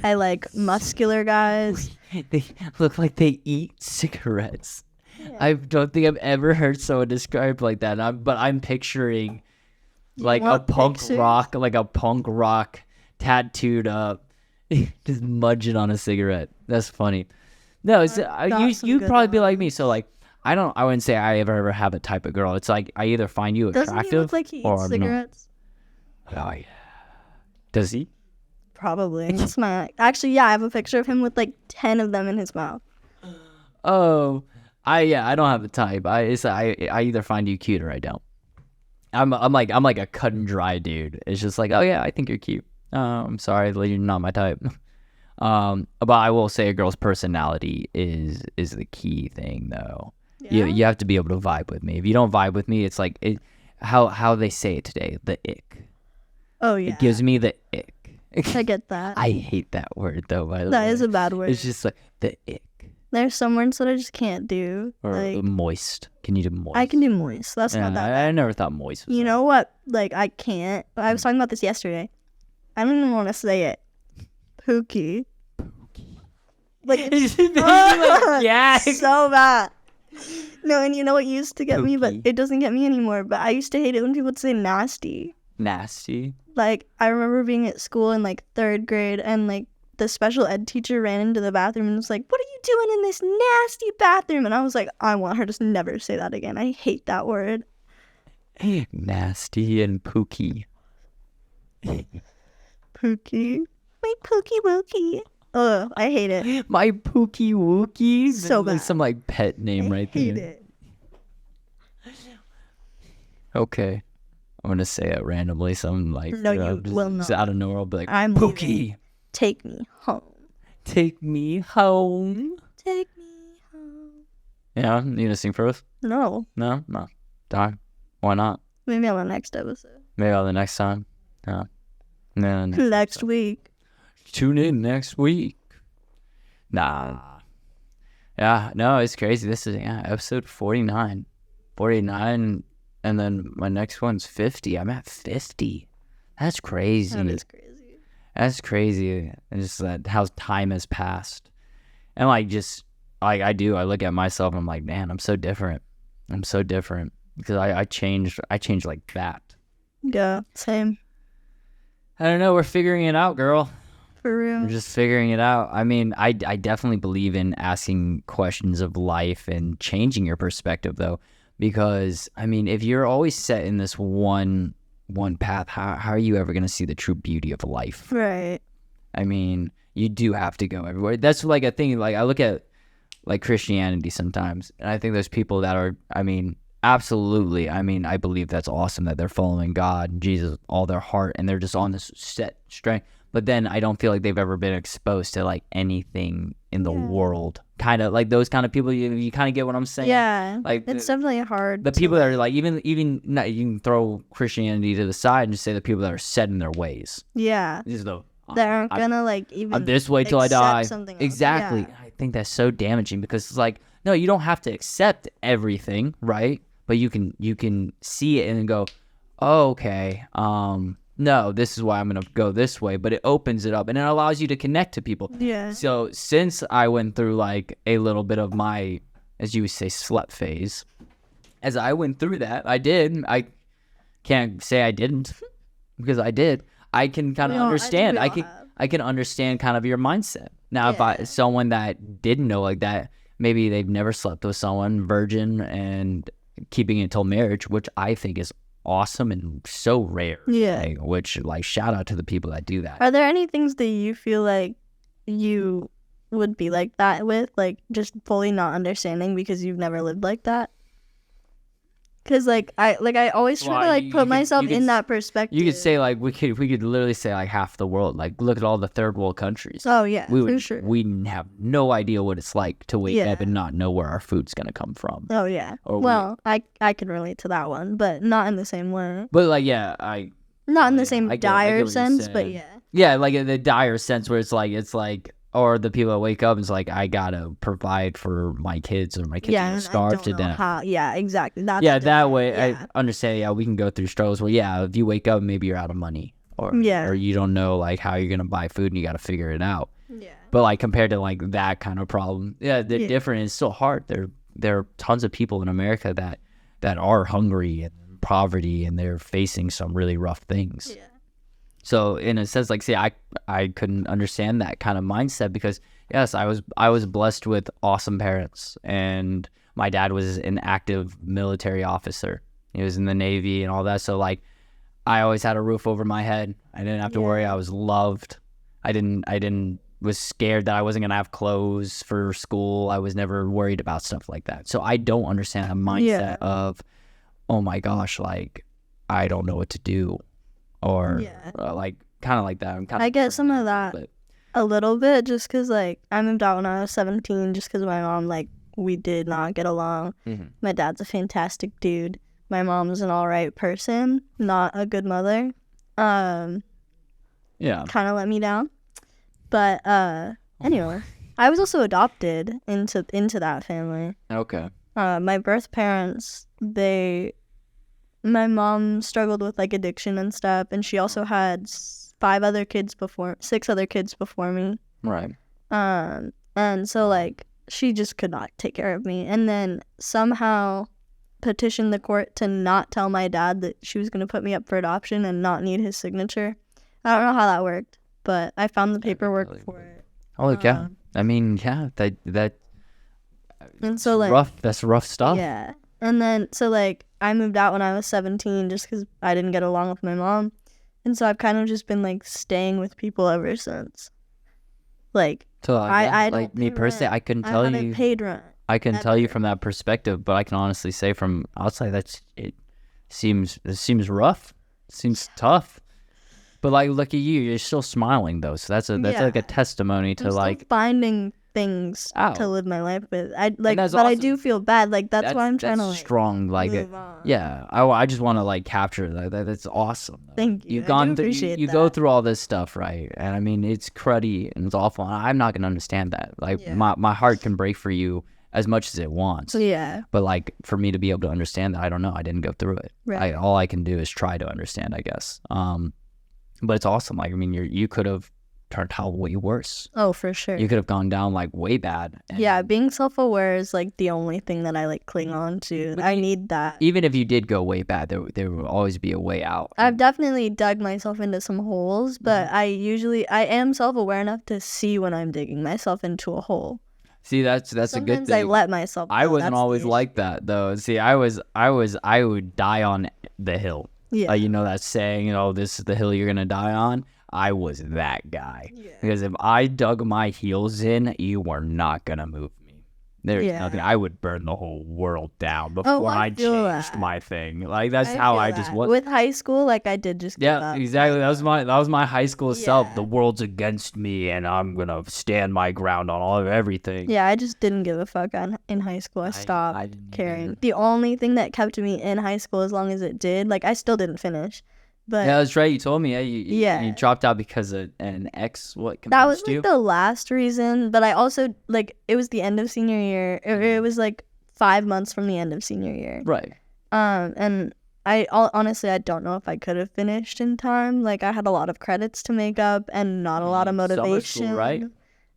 Speaker 2: I like muscular guys.
Speaker 1: They look like they eat cigarettes. Yeah. I don't think I've ever heard someone described like that. But I'm picturing. Like a punk rock tattooed up, just mudging on a cigarette. That's funny. No, you'd probably be like me. So like, I wouldn't say I ever have a type of girl. It's like I either find you attractive
Speaker 2: Doesn't he look like he eats cigarettes?
Speaker 1: Oh yeah. Does he?
Speaker 2: Probably. Actually, yeah, I have a picture of him with like 10 of them in his mouth.
Speaker 1: Oh, I don't have a type. I either find you cute or I don't. I'm like a cut and dry dude. It's just like, oh yeah, I think you're cute. I'm sorry, you're not my type. But I will say a girl's personality is the key thing though. Yeah. You have to be able to vibe with me. If you don't vibe with me, it's like how they say it today, the ick.
Speaker 2: Oh yeah.
Speaker 1: It gives me the ick.
Speaker 2: I get that.
Speaker 1: I hate that word though, by the way.
Speaker 2: That is a bad word.
Speaker 1: It's just like the ick.
Speaker 2: There's some words that I just can't do.
Speaker 1: Or
Speaker 2: Like,
Speaker 1: moist. Can you do moist?
Speaker 2: I can do moist. That's
Speaker 1: Yeah,
Speaker 2: not that
Speaker 1: I never thought moist was
Speaker 2: You know what? Like, I can't. I was talking about this yesterday. I don't even want to say it. Pookie. Like,
Speaker 1: yeah.
Speaker 2: so bad. No, and you know what used to get me, but
Speaker 1: Pookie.
Speaker 2: it doesn't get me anymore. But I used to hate it when people would say nasty.
Speaker 1: Nasty.
Speaker 2: Like, I remember being at school in, like, 3rd grade, and, like, the special ed teacher ran into the bathroom and was like, "What are you doing in this nasty bathroom?" And I was like, I want her to never say that again. I hate that word.
Speaker 1: Nasty and pookie.
Speaker 2: Pookie. My pookie wookie. Ugh, I hate it.
Speaker 1: My pookie wookie.
Speaker 2: So
Speaker 1: Like
Speaker 2: bad.
Speaker 1: some like pet name right
Speaker 2: hate
Speaker 1: there.
Speaker 2: it.
Speaker 1: Okay. I'm gonna say it randomly. Some like
Speaker 2: No, you
Speaker 1: just,
Speaker 2: will
Speaker 1: just
Speaker 2: not.
Speaker 1: out of nowhere. I'll be like,
Speaker 2: I'm
Speaker 1: Pookie,
Speaker 2: leaving. Take me home.
Speaker 1: take me home.
Speaker 2: Take me home.
Speaker 1: Yeah, you gonna sing for us?
Speaker 2: No.
Speaker 1: No. Darn. Why not?
Speaker 2: Maybe on the next episode.
Speaker 1: Maybe on the next time. Yeah. No.
Speaker 2: Next week.
Speaker 1: Tune in next week. Nah. Yeah, no, it's crazy. This is episode 49. 49, and then my next one's 50. I'm at 50. That's crazy.
Speaker 2: That is crazy.
Speaker 1: That's crazy. And just that how time has passed. And like just like I look at myself and I'm like, man, I'm so different. I'm so different. Because I changed like that.
Speaker 2: Yeah, same.
Speaker 1: I don't know, we're figuring it out, girl.
Speaker 2: For real.
Speaker 1: We're just figuring it out. I mean, I definitely believe in asking questions of life and changing your perspective, though, because I mean, if you're always set in this one path, how are you ever going to see the true beauty of life?
Speaker 2: Right.
Speaker 1: I mean, you do have to go everywhere. That's like a thing. Like I look at like Christianity sometimes, and I think there's people that are. I mean, absolutely. I mean, I believe that's awesome that they're following God and Jesus with all their heart, and they're just on this set strength. But then I don't feel like they've ever been exposed to like anything in the world. Kind of like those kind of people. You kind of get what I'm saying?
Speaker 2: Yeah.
Speaker 1: Like
Speaker 2: It's definitely hard.
Speaker 1: the people that are like even not, you can throw Christianity to the side and just say the people that are set in their ways.
Speaker 2: Yeah.
Speaker 1: Just the
Speaker 2: That aren't gonna like even.
Speaker 1: I'm this way till I
Speaker 2: accept
Speaker 1: die.
Speaker 2: something else.
Speaker 1: Exactly.
Speaker 2: Yeah.
Speaker 1: I think that's so damaging because it's like, no, you don't have to accept everything, right? But you can see it and go, oh, okay, no, this is why I'm gonna go this way. But it opens it up and it allows you to connect to people.
Speaker 2: Yeah.
Speaker 1: So since I went through like a little bit of my, as you would say, slut phase, as I went through that, I did. I can't say I didn't because I did. I can kind of understand. I can understand kind of your mindset. Now, if someone that didn't know like that, maybe they've never slept with someone, virgin, and keeping it till marriage, which I think is awesome and so rare.
Speaker 2: Yeah.
Speaker 1: Like, which like shout out to the people that do that.
Speaker 2: Are there any things that you feel like you would be like that with, like just fully not understanding because you've never lived like that? Because like I always try to like put myself in that perspective.
Speaker 1: You could say like we could literally say like half the world. Like look at all the third world countries.
Speaker 2: Oh yeah,
Speaker 1: for
Speaker 2: sure.
Speaker 1: We have no idea what it's like to wake up and not know where our food's gonna come from.
Speaker 2: Oh yeah. Well, I can relate to that one, but not in the same way.
Speaker 1: But like
Speaker 2: not in the same dire sense, but yeah.
Speaker 1: Yeah, like in the dire sense where it's like or the people that wake up and it's like I gotta provide for my kids or my kids are gonna starve to death.
Speaker 2: Yeah, exactly. That's
Speaker 1: that way I understand. Yeah, we can go through struggles. Well, yeah, if you wake up, maybe you're out of money, or you don't know like how you're gonna buy food and you gotta figure it out.
Speaker 2: Yeah.
Speaker 1: But like compared to like that kind of problem, they're different. It's still hard. There are tons of people in America that are hungry and in poverty and they're facing some really rough things. Yeah. So in a sense, like, see, I couldn't understand that kind of mindset because, yes, I was blessed with awesome parents, and my dad was an active military officer. He was in the Navy and all that. So like, I always had a roof over my head. I didn't have to worry. I was loved. I was scared that I wasn't gonna have clothes for school. I was never worried about stuff like that. So I don't understand the mindset of, oh my gosh, like I don't know what to do. Or like kind of like that.
Speaker 2: I get some of that a little bit just because like I moved out when I was 17 just because my mom, like, we did not get along. Mm-hmm. My dad's a fantastic dude. my mom's an all right person, not a good mother.
Speaker 1: Yeah.
Speaker 2: Kind of let me down. But anyway, I was also adopted into that family.
Speaker 1: Okay.
Speaker 2: My birth parents, my mom struggled with like addiction and stuff, and she also had 6 other kids before me.
Speaker 1: Right.
Speaker 2: And so like she just could not take care of me, and then somehow petitioned the court to not tell my dad that she was going to put me up for adoption and not need his signature. I don't know how that worked, but I found the paperwork for it.
Speaker 1: Holy cow. I mean, yeah, that
Speaker 2: And so like
Speaker 1: rough. That's rough stuff.
Speaker 2: Yeah. And then so like I moved out when I was 17 just because I didn't get along with my mom, and so I've kind of just been like staying with people ever since. Like
Speaker 1: So
Speaker 2: I
Speaker 1: like
Speaker 2: don't
Speaker 1: me
Speaker 2: pay
Speaker 1: personally,
Speaker 2: rent.
Speaker 1: I couldn't
Speaker 2: I
Speaker 1: tell
Speaker 2: haven't
Speaker 1: you.
Speaker 2: paid rent.
Speaker 1: I can tell you
Speaker 2: ever.
Speaker 1: from that perspective, but I can honestly say from outside it seems rough. It seems tough. But like, look at you, you're still smiling though. So that's like a testimony to
Speaker 2: I'm still
Speaker 1: like
Speaker 2: finding things
Speaker 1: Ow.
Speaker 2: to live my life with. I
Speaker 1: And
Speaker 2: like,
Speaker 1: that's
Speaker 2: but I
Speaker 1: awesome.
Speaker 2: do feel bad. Like that's why I'm trying to like
Speaker 1: strong. Like
Speaker 2: move on.
Speaker 1: yeah, I just want to like capture that. That's awesome. Though.
Speaker 2: Thank you.
Speaker 1: You've
Speaker 2: I
Speaker 1: gone
Speaker 2: do
Speaker 1: through.
Speaker 2: appreciate
Speaker 1: You go
Speaker 2: that.
Speaker 1: through all this stuff, right? And I mean, it's cruddy and it's awful. And I'm not gonna understand that. Like
Speaker 2: Yeah.
Speaker 1: my heart can break for you as much as it wants.
Speaker 2: So yeah,
Speaker 1: But like for me to be able to understand that, I don't know. I didn't go through it.
Speaker 2: Right.
Speaker 1: All I can do is try to understand, I guess. But it's awesome. Like I mean, you could have turned out way worse.
Speaker 2: oh for sure.
Speaker 1: You could have gone down like way bad. And
Speaker 2: Yeah, being self-aware is like the only thing that I like cling on to.
Speaker 1: But
Speaker 2: I need that.
Speaker 1: even if you did go way bad, there will always be a way out.
Speaker 2: I've definitely dug myself into some holes, but I am self-aware enough to see when I'm digging myself into a hole.
Speaker 1: See, that's a good
Speaker 2: Sometimes
Speaker 1: thing.
Speaker 2: I let myself.
Speaker 1: I
Speaker 2: go,
Speaker 1: wasn't
Speaker 2: that's
Speaker 1: always
Speaker 2: the
Speaker 1: like that though. See, I would die on the hill.
Speaker 2: Yeah.
Speaker 1: You know that saying, this is the hill you're gonna die on. I was that guy.
Speaker 2: Yeah.
Speaker 1: Because if I dug my heels in, you were not gonna move me. There's
Speaker 2: Yeah.
Speaker 1: nothing. I would burn the whole world down before
Speaker 2: I
Speaker 1: I
Speaker 2: feel
Speaker 1: changed
Speaker 2: that.
Speaker 1: my thing. Like that's how
Speaker 2: feel
Speaker 1: I just
Speaker 2: that.
Speaker 1: was.
Speaker 2: With high school, like I did just give
Speaker 1: Yeah,
Speaker 2: up.
Speaker 1: exactly. That was my high school self.
Speaker 2: Yeah.
Speaker 1: The world's against me, and I'm gonna stand my ground on everything.
Speaker 2: Yeah, I just didn't give a fuck in high school. I stopped
Speaker 1: I didn't
Speaker 2: caring.
Speaker 1: either.
Speaker 2: The only thing that kept me in high school as long as it did, like I still didn't finish, but
Speaker 1: Yeah, that's right. You told me.
Speaker 2: Yeah.
Speaker 1: You dropped out because of an ex. What
Speaker 2: that was
Speaker 1: convinced
Speaker 2: like
Speaker 1: you?
Speaker 2: the last reason. But I also like it was the end of senior year. It was like 5 months from the end of senior year.
Speaker 1: Right.
Speaker 2: And honestly I don't know if I could have finished in time. Like I had a lot of credits to make up and not a lot of
Speaker 1: Summer
Speaker 2: motivation.
Speaker 1: school, right?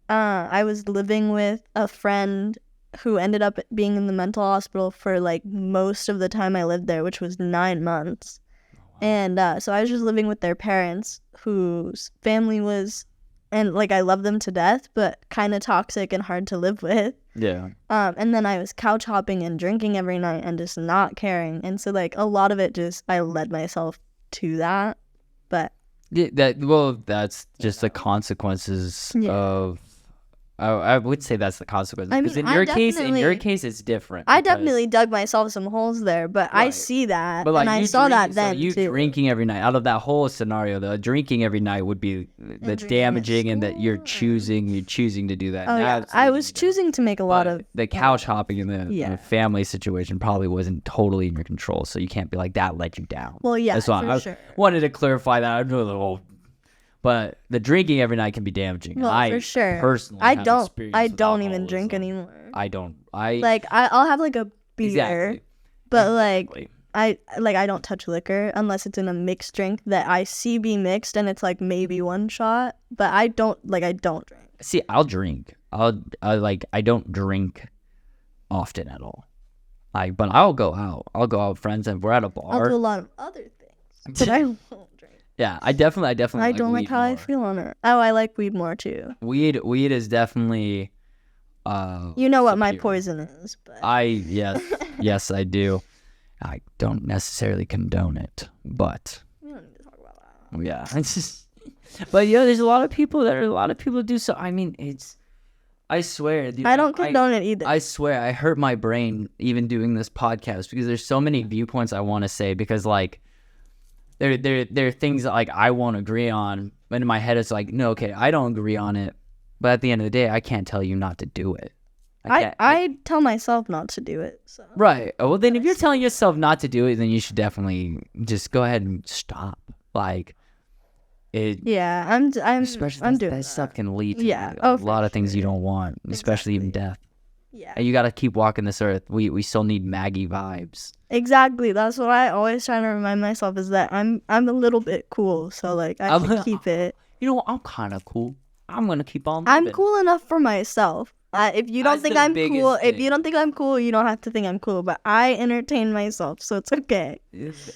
Speaker 2: I was living with a friend who ended up being in the mental hospital for like most of the time I lived there, which was 9 months. And so I was just living with their parents, whose family was, and like I love them to death, but kind of toxic and hard to live with.
Speaker 1: Yeah.
Speaker 2: And then I was couch hopping and drinking every night and just not caring. And so like a lot of it just, I led myself to that. But
Speaker 1: Yeah, that's just the consequences
Speaker 2: Yeah.
Speaker 1: of. I would say that's the consequences.
Speaker 2: I
Speaker 1: Because
Speaker 2: mean,
Speaker 1: in
Speaker 2: I
Speaker 1: your case,
Speaker 2: definitely-
Speaker 1: it's different.
Speaker 2: I
Speaker 1: because-
Speaker 2: definitely dug myself some holes there, but I
Speaker 1: Right.
Speaker 2: see that.
Speaker 1: But like
Speaker 2: and I
Speaker 1: you
Speaker 2: saw that
Speaker 1: drink-
Speaker 2: then
Speaker 1: so you
Speaker 2: too.
Speaker 1: drinking every night out of that whole scenario, the drinking every night would be the
Speaker 2: drinking at
Speaker 1: damaging, and that you're
Speaker 2: school,
Speaker 1: you're choosing to do that.
Speaker 2: Oh yeah,
Speaker 1: That's
Speaker 2: I
Speaker 1: what
Speaker 2: was
Speaker 1: you do.
Speaker 2: choosing to make a lot
Speaker 1: But
Speaker 2: of.
Speaker 1: the couch hopping and the
Speaker 2: Yeah.
Speaker 1: family situation probably wasn't totally in your control, so you can't be like that let you down.
Speaker 2: Well, yeah,
Speaker 1: That's why
Speaker 2: for
Speaker 1: I
Speaker 2: sure.
Speaker 1: wanted to clarify that. I know the whole, but the drinking every night can be damaging.
Speaker 2: Well,
Speaker 1: I
Speaker 2: for sure.
Speaker 1: personally
Speaker 2: I
Speaker 1: have
Speaker 2: don't.
Speaker 1: experience
Speaker 2: I
Speaker 1: with
Speaker 2: don't even drink
Speaker 1: alcoholism.
Speaker 2: anymore.
Speaker 1: I don't. I
Speaker 2: Like I'll have like a beer,
Speaker 1: exactly.
Speaker 2: but like
Speaker 1: Exactly.
Speaker 2: I don't touch liquor unless it's in a mixed drink that I see be mixed and it's like maybe one shot. But I don't drink.
Speaker 1: See, I'll drink. I don't drink often at all. But I'll go out. I'll go out with friends and we're at a bar.
Speaker 2: I'll do a lot of other things, but I won't drink.
Speaker 1: Yeah, I definitely.
Speaker 2: I don't like
Speaker 1: weed
Speaker 2: how I
Speaker 1: more.
Speaker 2: feel on it. Oh, I like weed more too.
Speaker 1: Weed is definitely.
Speaker 2: You know what my
Speaker 1: superior.
Speaker 2: poison is, but
Speaker 1: Yes, I do. I don't necessarily condone it, but
Speaker 2: we don't need to talk about that.
Speaker 1: yeah, it's just. But there's a lot of people do so. I mean, I swear. Dude,
Speaker 2: I don't condone it either.
Speaker 1: I swear, I hurt my brain even doing this podcast because there's so many viewpoints I want to say because like, there are things that like I won't agree on, but in my head it's like, no, okay, I don't agree on it, but at the end of the day, I can't tell you not to do it.
Speaker 2: I tell myself not to do it. So.
Speaker 1: Right. Well, then if you're telling yourself not to do it, then you should definitely just go ahead and stop. Like, it.
Speaker 2: Yeah, I'm
Speaker 1: Especially
Speaker 2: doing
Speaker 1: that stuff can lead to
Speaker 2: Yeah.
Speaker 1: a lot of things you don't want, especially even death.
Speaker 2: Yeah.
Speaker 1: And you got to keep walking this earth. We still need Maggie vibes.
Speaker 2: Exactly. That's what I always try to remind myself is that I'm a little bit cool. So like I can keep it.
Speaker 1: You know what? I'm kind of cool. I'm gonna keep on living.
Speaker 2: I'm cool enough for myself. If you don't
Speaker 1: That's
Speaker 2: think
Speaker 1: the
Speaker 2: I'm
Speaker 1: biggest
Speaker 2: cool, if
Speaker 1: thing.
Speaker 2: you don't think I'm cool, you don't have to think I'm cool. But I entertain myself, so it's okay.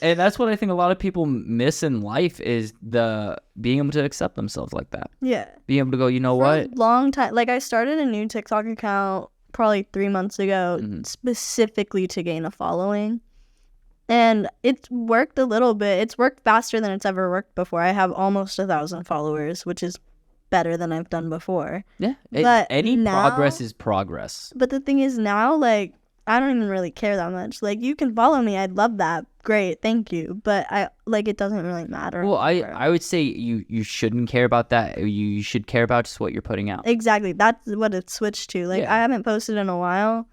Speaker 1: And that's what I think a lot of people miss in life is the being able to accept themselves like that.
Speaker 2: Yeah.
Speaker 1: Being able to go, you know
Speaker 2: For
Speaker 1: what?
Speaker 2: a long time, like I started a new TikTok account probably 3 months ago, specifically to gain a following. And it's worked a little bit. It's worked faster than it's ever worked before. I have almost 1,000 followers, which is better than I've done before.
Speaker 1: Yeah.
Speaker 2: But
Speaker 1: Any
Speaker 2: now-
Speaker 1: progress is progress.
Speaker 2: But the thing is now, like, I don't even really care that much. Like, you can follow me. I'd love that. Great. Thank you. But it doesn't really matter.
Speaker 1: Well,
Speaker 2: anymore.
Speaker 1: I would say you shouldn't care about that. You should care about just what you're putting out.
Speaker 2: Exactly. That's what it's switched to. Like,
Speaker 1: Yeah.
Speaker 2: I haven't posted in a while.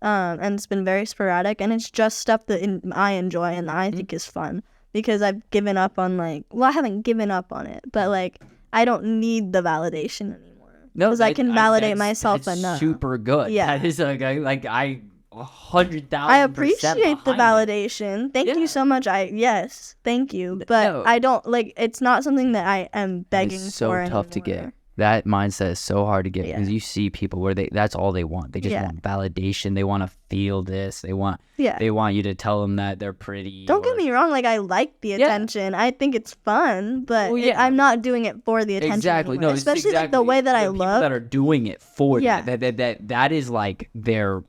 Speaker 2: And it's been very sporadic. And it's just stuff that I enjoy and I think is fun. Because I've given up on, I haven't given up on it. But, I don't need the validation anymore.
Speaker 1: No,
Speaker 2: because I can validate myself
Speaker 1: that's
Speaker 2: enough.
Speaker 1: super good.
Speaker 2: Yeah.
Speaker 1: That is I 100,000%.
Speaker 2: I appreciate the
Speaker 1: behind it.
Speaker 2: validation. Thank
Speaker 1: Yeah.
Speaker 2: you so much. Yes, thank you. But
Speaker 1: No.
Speaker 2: I don't it's not something that I am begging
Speaker 1: It's so
Speaker 2: for
Speaker 1: tough to get.
Speaker 2: anymore.
Speaker 1: That mindset is so hard to get
Speaker 2: Yeah.
Speaker 1: because you see people where that's all they want. They just
Speaker 2: Yeah.
Speaker 1: want validation. They want to feel this. They want
Speaker 2: Yeah.
Speaker 1: you to tell them that they're pretty.
Speaker 2: Don't get
Speaker 1: or-
Speaker 2: me wrong, I like the
Speaker 1: Yeah.
Speaker 2: attention. I think it's fun, but
Speaker 1: Well, yeah.
Speaker 2: I'm not doing it for the attention.
Speaker 1: Exactly.
Speaker 2: anymore.
Speaker 1: No, it's
Speaker 2: especially the
Speaker 1: exactly
Speaker 2: way that I
Speaker 1: the people
Speaker 2: look.
Speaker 1: that are doing it for
Speaker 2: Yeah.
Speaker 1: that is like their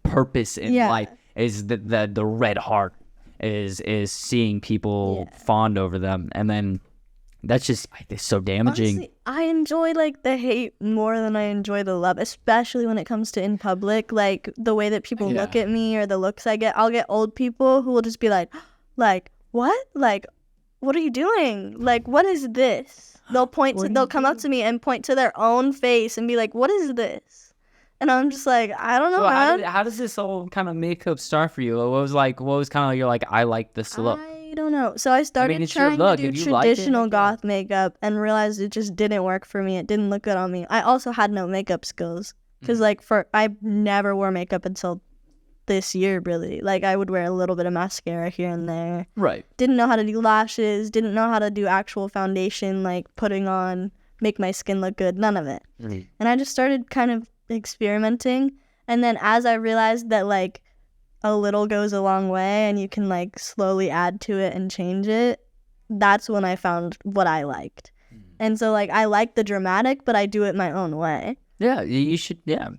Speaker 1: purpose in
Speaker 2: Yeah.
Speaker 1: life is the red heart is seeing people
Speaker 2: Yeah.
Speaker 1: fawn over them, and then that's just it's so damaging.
Speaker 2: Honestly, I enjoy the hate more than I enjoy the love, especially when it comes to in public. Like the way that people
Speaker 1: Yeah.
Speaker 2: look at me or the looks I get. I'll get old people who will just be like, what? What are you doing? What is this? They'll they'll come up to me and point to their own face and be like, what is this? And I'm just like, I don't know,
Speaker 1: So
Speaker 2: man.
Speaker 1: how does this whole kind of makeup start for you? What was kind of you're I like this look.
Speaker 2: I don't know. So I started
Speaker 1: it's your
Speaker 2: trying
Speaker 1: look.
Speaker 2: to
Speaker 1: If
Speaker 2: do
Speaker 1: you like it,
Speaker 2: traditional
Speaker 1: heck yeah.
Speaker 2: goth makeup and realized it just didn't work for me. It didn't look good on me. I also had no makeup skills because I never wore makeup until this year, really. I would wear a little bit of mascara here and there.
Speaker 1: Right.
Speaker 2: Didn't know how to do lashes. Didn't know how to do actual foundation, putting on, make my skin look good. None of it.
Speaker 1: Mm-hmm.
Speaker 2: And I just started kind of experimenting. And then as I realized that a little goes a long way and you can slowly add to it and change it, that's when I found what I liked. And so I like the dramatic, but I do it my own way.
Speaker 1: Yeah, you should. Yeah,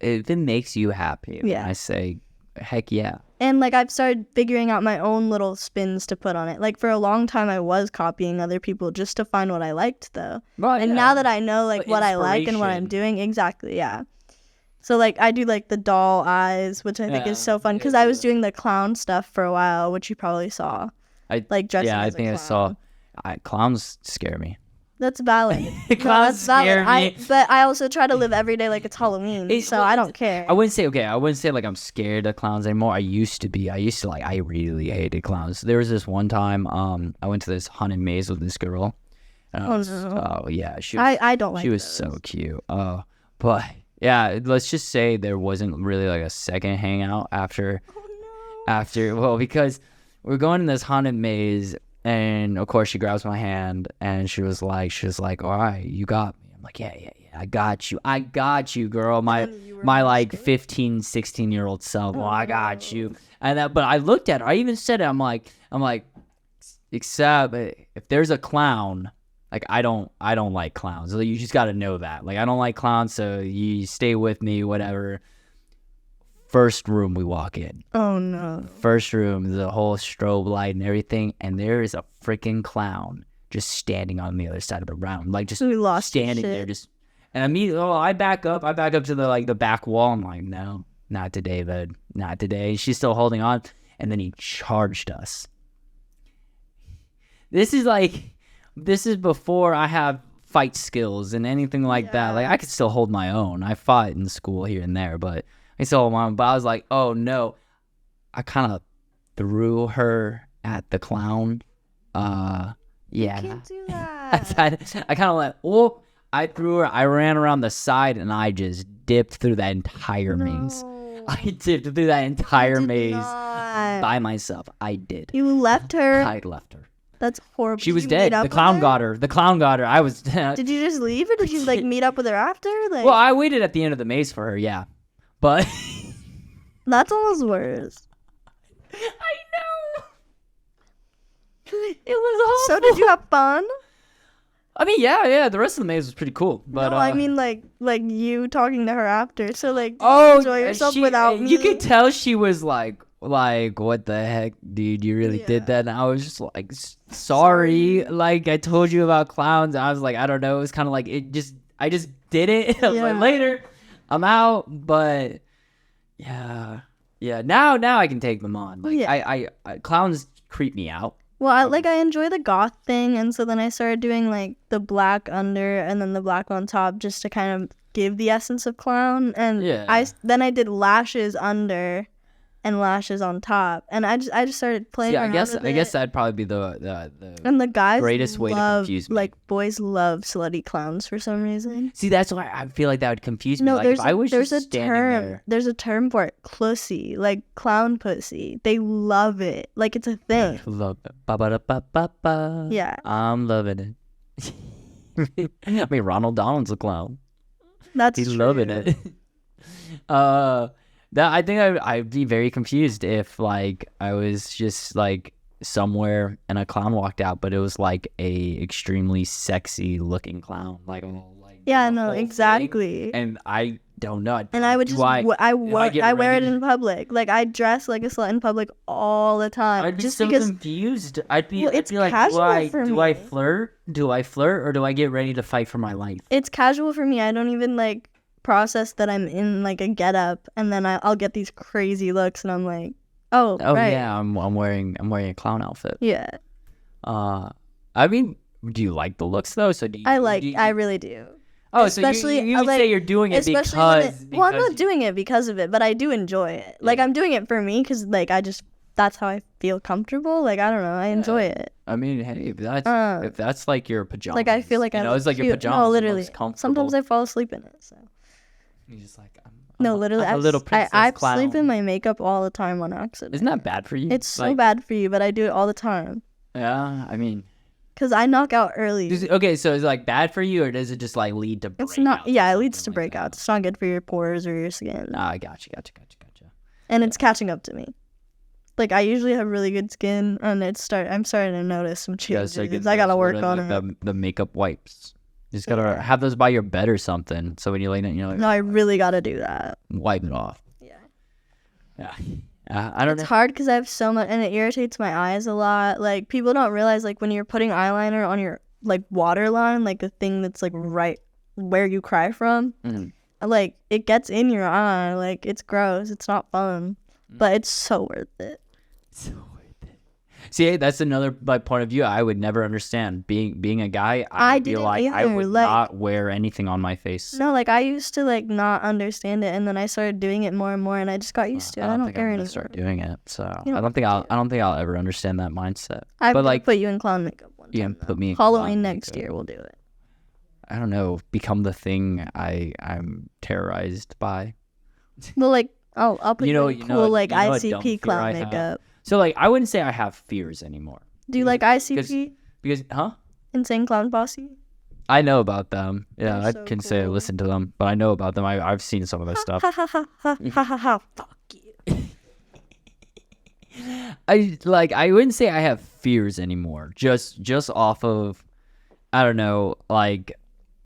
Speaker 1: if it makes you happy, then
Speaker 2: Yeah.
Speaker 1: I say, heck yeah.
Speaker 2: And I've started figuring out my own little spins to put on it. For a long time I was copying other people just to find what I liked though.
Speaker 1: Well,
Speaker 2: And
Speaker 1: yeah.
Speaker 2: now that I know
Speaker 1: But
Speaker 2: what I like and what I'm
Speaker 1: inspiration.
Speaker 2: doing, exactly, yeah. So I do the doll eyes, which I think is so fun because I was doing the clown stuff for a while, which you probably saw. Dressing
Speaker 1: yeah, I
Speaker 2: as a
Speaker 1: think I
Speaker 2: clown.
Speaker 1: saw. Clowns scare me.
Speaker 2: That's valid.
Speaker 1: Clowns scare me.
Speaker 2: But I also try to live every day like it's Halloween, so I don't care.
Speaker 1: I wouldn't say I'm scared of clowns anymore. I used to be. I really hated clowns. There was this one time I went to this haunted maze with this girl.
Speaker 2: Oh, no.
Speaker 1: Oh yeah, she was,
Speaker 2: I don't like
Speaker 1: she was
Speaker 2: those.
Speaker 1: so cute. But yeah, let's just say there wasn't really a second hangout after because we're going in this haunted maze. And of course she grabs my hand and she was like, all right, you got me. I'm like, yeah, I got you, girl. My 15, 16-year-old self. Well, I got you. And but I looked at her. I even said it. I'm like, except if there's a clown, I don't like clowns. You just got to know that. I don't like clowns, so you stay with me, whatever. First room we walk in.
Speaker 2: Oh no.
Speaker 1: First room, the whole strobe light and everything, and there is a freaking clown just standing on the other side of the room, just
Speaker 2: So we lost his
Speaker 1: standing
Speaker 2: shit.
Speaker 1: there, just. And immediately, I back up to the back wall. I'm like, no, not today, bud, not today. She's still holding on, and then he charged us. This is before I have fight skills and anything like that. Like I could still hold my own. I fought in school here and there, but I still hold my own. But I was like, oh no, I kind of threw her at the clown. Yeah,
Speaker 2: You can't do that.
Speaker 1: I kind of went, oh, I threw her. I ran around the side and I just dipped through that entire maze. I dipped through that entire maze by myself. I did.
Speaker 2: You left her.
Speaker 1: I left her.
Speaker 2: That's horrible.
Speaker 1: She was dead. The clown got her. The clown got her. I was.
Speaker 2: Did you just leave, or did you like meet up with her after? Like,
Speaker 1: well, I waited at the end of the maze for her. Yeah, but
Speaker 2: that's almost worse.
Speaker 1: I know. It was
Speaker 2: So
Speaker 1: awful.
Speaker 2: did you have fun?
Speaker 1: I mean, yeah. The rest of the maze was pretty cool. But
Speaker 2: No, I mean like you talking to her after. So like,
Speaker 1: oh,
Speaker 2: enjoy yourself without me.
Speaker 1: You could tell she was like, what the heck, dude? You really did that? And I was just like, sorry. Like I told you about clowns. And I was like, I don't know. It was kind of like I just did it. I was like, later, I'm out. But yeah. Now I can take them on. Like I clowns creep me out.
Speaker 2: Well, I enjoy the goth thing, and so then I started doing like the black under and then the black on top just to kind of give the essence of clown. And I did lashes under and lashes on top, and I just started playing around with it.
Speaker 1: I guess that'd probably be the
Speaker 2: and the guys
Speaker 1: greatest way to confuse me.
Speaker 2: Like boys love slutty clowns for some reason.
Speaker 1: See, that's why I feel like that would confuse me.
Speaker 2: No,
Speaker 1: like,
Speaker 2: there's
Speaker 1: if I was
Speaker 2: there's
Speaker 1: just
Speaker 2: a
Speaker 1: standing
Speaker 2: term.
Speaker 1: there.
Speaker 2: There's a term for it. Clussy, like clown pussy. They love it. Like it's a thing.
Speaker 1: Love it. Ba-ba-da-ba-ba-ba.
Speaker 2: Yeah.
Speaker 1: I'm loving it. I mean, Ronald Donald's a clown.
Speaker 2: He's
Speaker 1: He's loving it. I think I'd be very confused if like I was just like somewhere and a clown walked out, but it was like a extremely sexy looking clown, like
Speaker 2: yeah, no, exactly.
Speaker 1: Thing. And I don't know.
Speaker 2: And I would just I wear it in public. Like I dress like a slut in public all the time.
Speaker 1: I'd be
Speaker 2: just
Speaker 1: so
Speaker 2: because
Speaker 1: confused. I'd be
Speaker 2: it's
Speaker 1: like,
Speaker 2: casual for
Speaker 1: do
Speaker 2: me.
Speaker 1: I flirt? Do I flirt, or do I get ready to fight for my life?
Speaker 2: It's casual for me. I don't even like process that I'm in like a getup, and then I'll get these crazy looks, and I'm like, oh right.
Speaker 1: Yeah, I'm wearing a clown outfit.
Speaker 2: Yeah.
Speaker 1: I mean, do you like the looks though? So I
Speaker 2: really do.
Speaker 1: Oh,
Speaker 2: especially,
Speaker 1: so you would say you're doing it because
Speaker 2: well, I'm not doing it because of it, but I do enjoy it. Like I'm doing it for me because like that's how I feel comfortable. Like I don't know, I enjoy it.
Speaker 1: I mean, hey, if that's like your pajamas,
Speaker 2: like I feel like
Speaker 1: it's like
Speaker 2: cute.
Speaker 1: your pajamas.
Speaker 2: No, literally.
Speaker 1: Most comfortable.
Speaker 2: Sometimes I fall asleep in it. So.
Speaker 1: You're just like
Speaker 2: literally,
Speaker 1: I'm a little princess
Speaker 2: I
Speaker 1: clown.
Speaker 2: sleep in my makeup all the time on accident.
Speaker 1: Isn't that bad for you?
Speaker 2: It's so bad for you, but I do it all the time.
Speaker 1: Yeah, I mean.
Speaker 2: Because I knock out early.
Speaker 1: Okay, so is it like bad for you, or does it just like lead to breakouts?
Speaker 2: It's not. Yeah, it leads to breakouts. It's not good for your pores or your skin.
Speaker 1: I gotcha.
Speaker 2: And it's catching up to me. Like I usually have really good skin, and I'm starting to notice some changes. I gotta work on it.
Speaker 1: The makeup wipes. You just gotta have those by your bed or something. So when you lay down, you're like,
Speaker 2: no, I really gotta do that.
Speaker 1: Wipe it off. Yeah. I don't know.
Speaker 2: It's hard because I have so much, and it irritates my eyes a lot. Like people don't realize, like when you're putting eyeliner on your like waterline, like the thing that's like right where you cry from, like it gets in your eye. Like it's gross. It's not fun, but it's so worth it.
Speaker 1: See, that's another point of view I would never understand. Being a guy, I feel like I would not wear anything on my face.
Speaker 2: No, like I used to like not understand it, and then I started doing it more and more, and I just got used to it. I don't care anymore.
Speaker 1: Start doing it, so I don't think I'll ever understand that mindset.
Speaker 2: But like, put you in clown makeup one time.
Speaker 1: Yeah, put me in
Speaker 2: Halloween next year. We'll do it.
Speaker 1: I don't know. Become the thing I'm terrorized by.
Speaker 2: Well, like I'll put you in cool like ICP clown makeup.
Speaker 1: So, like, I wouldn't say I have fears anymore.
Speaker 2: Do you like ICP?
Speaker 1: Because
Speaker 2: Insane Clown Posse?
Speaker 1: I know about them. Yeah,
Speaker 2: They're
Speaker 1: I
Speaker 2: so
Speaker 1: can say I
Speaker 2: cool.
Speaker 1: listen to them, but I know about them. I've seen some of their stuff.
Speaker 2: Ha ha ha ha ha ha ha. Fuck you.
Speaker 1: I wouldn't say I have fears anymore. Just off of, I don't know, like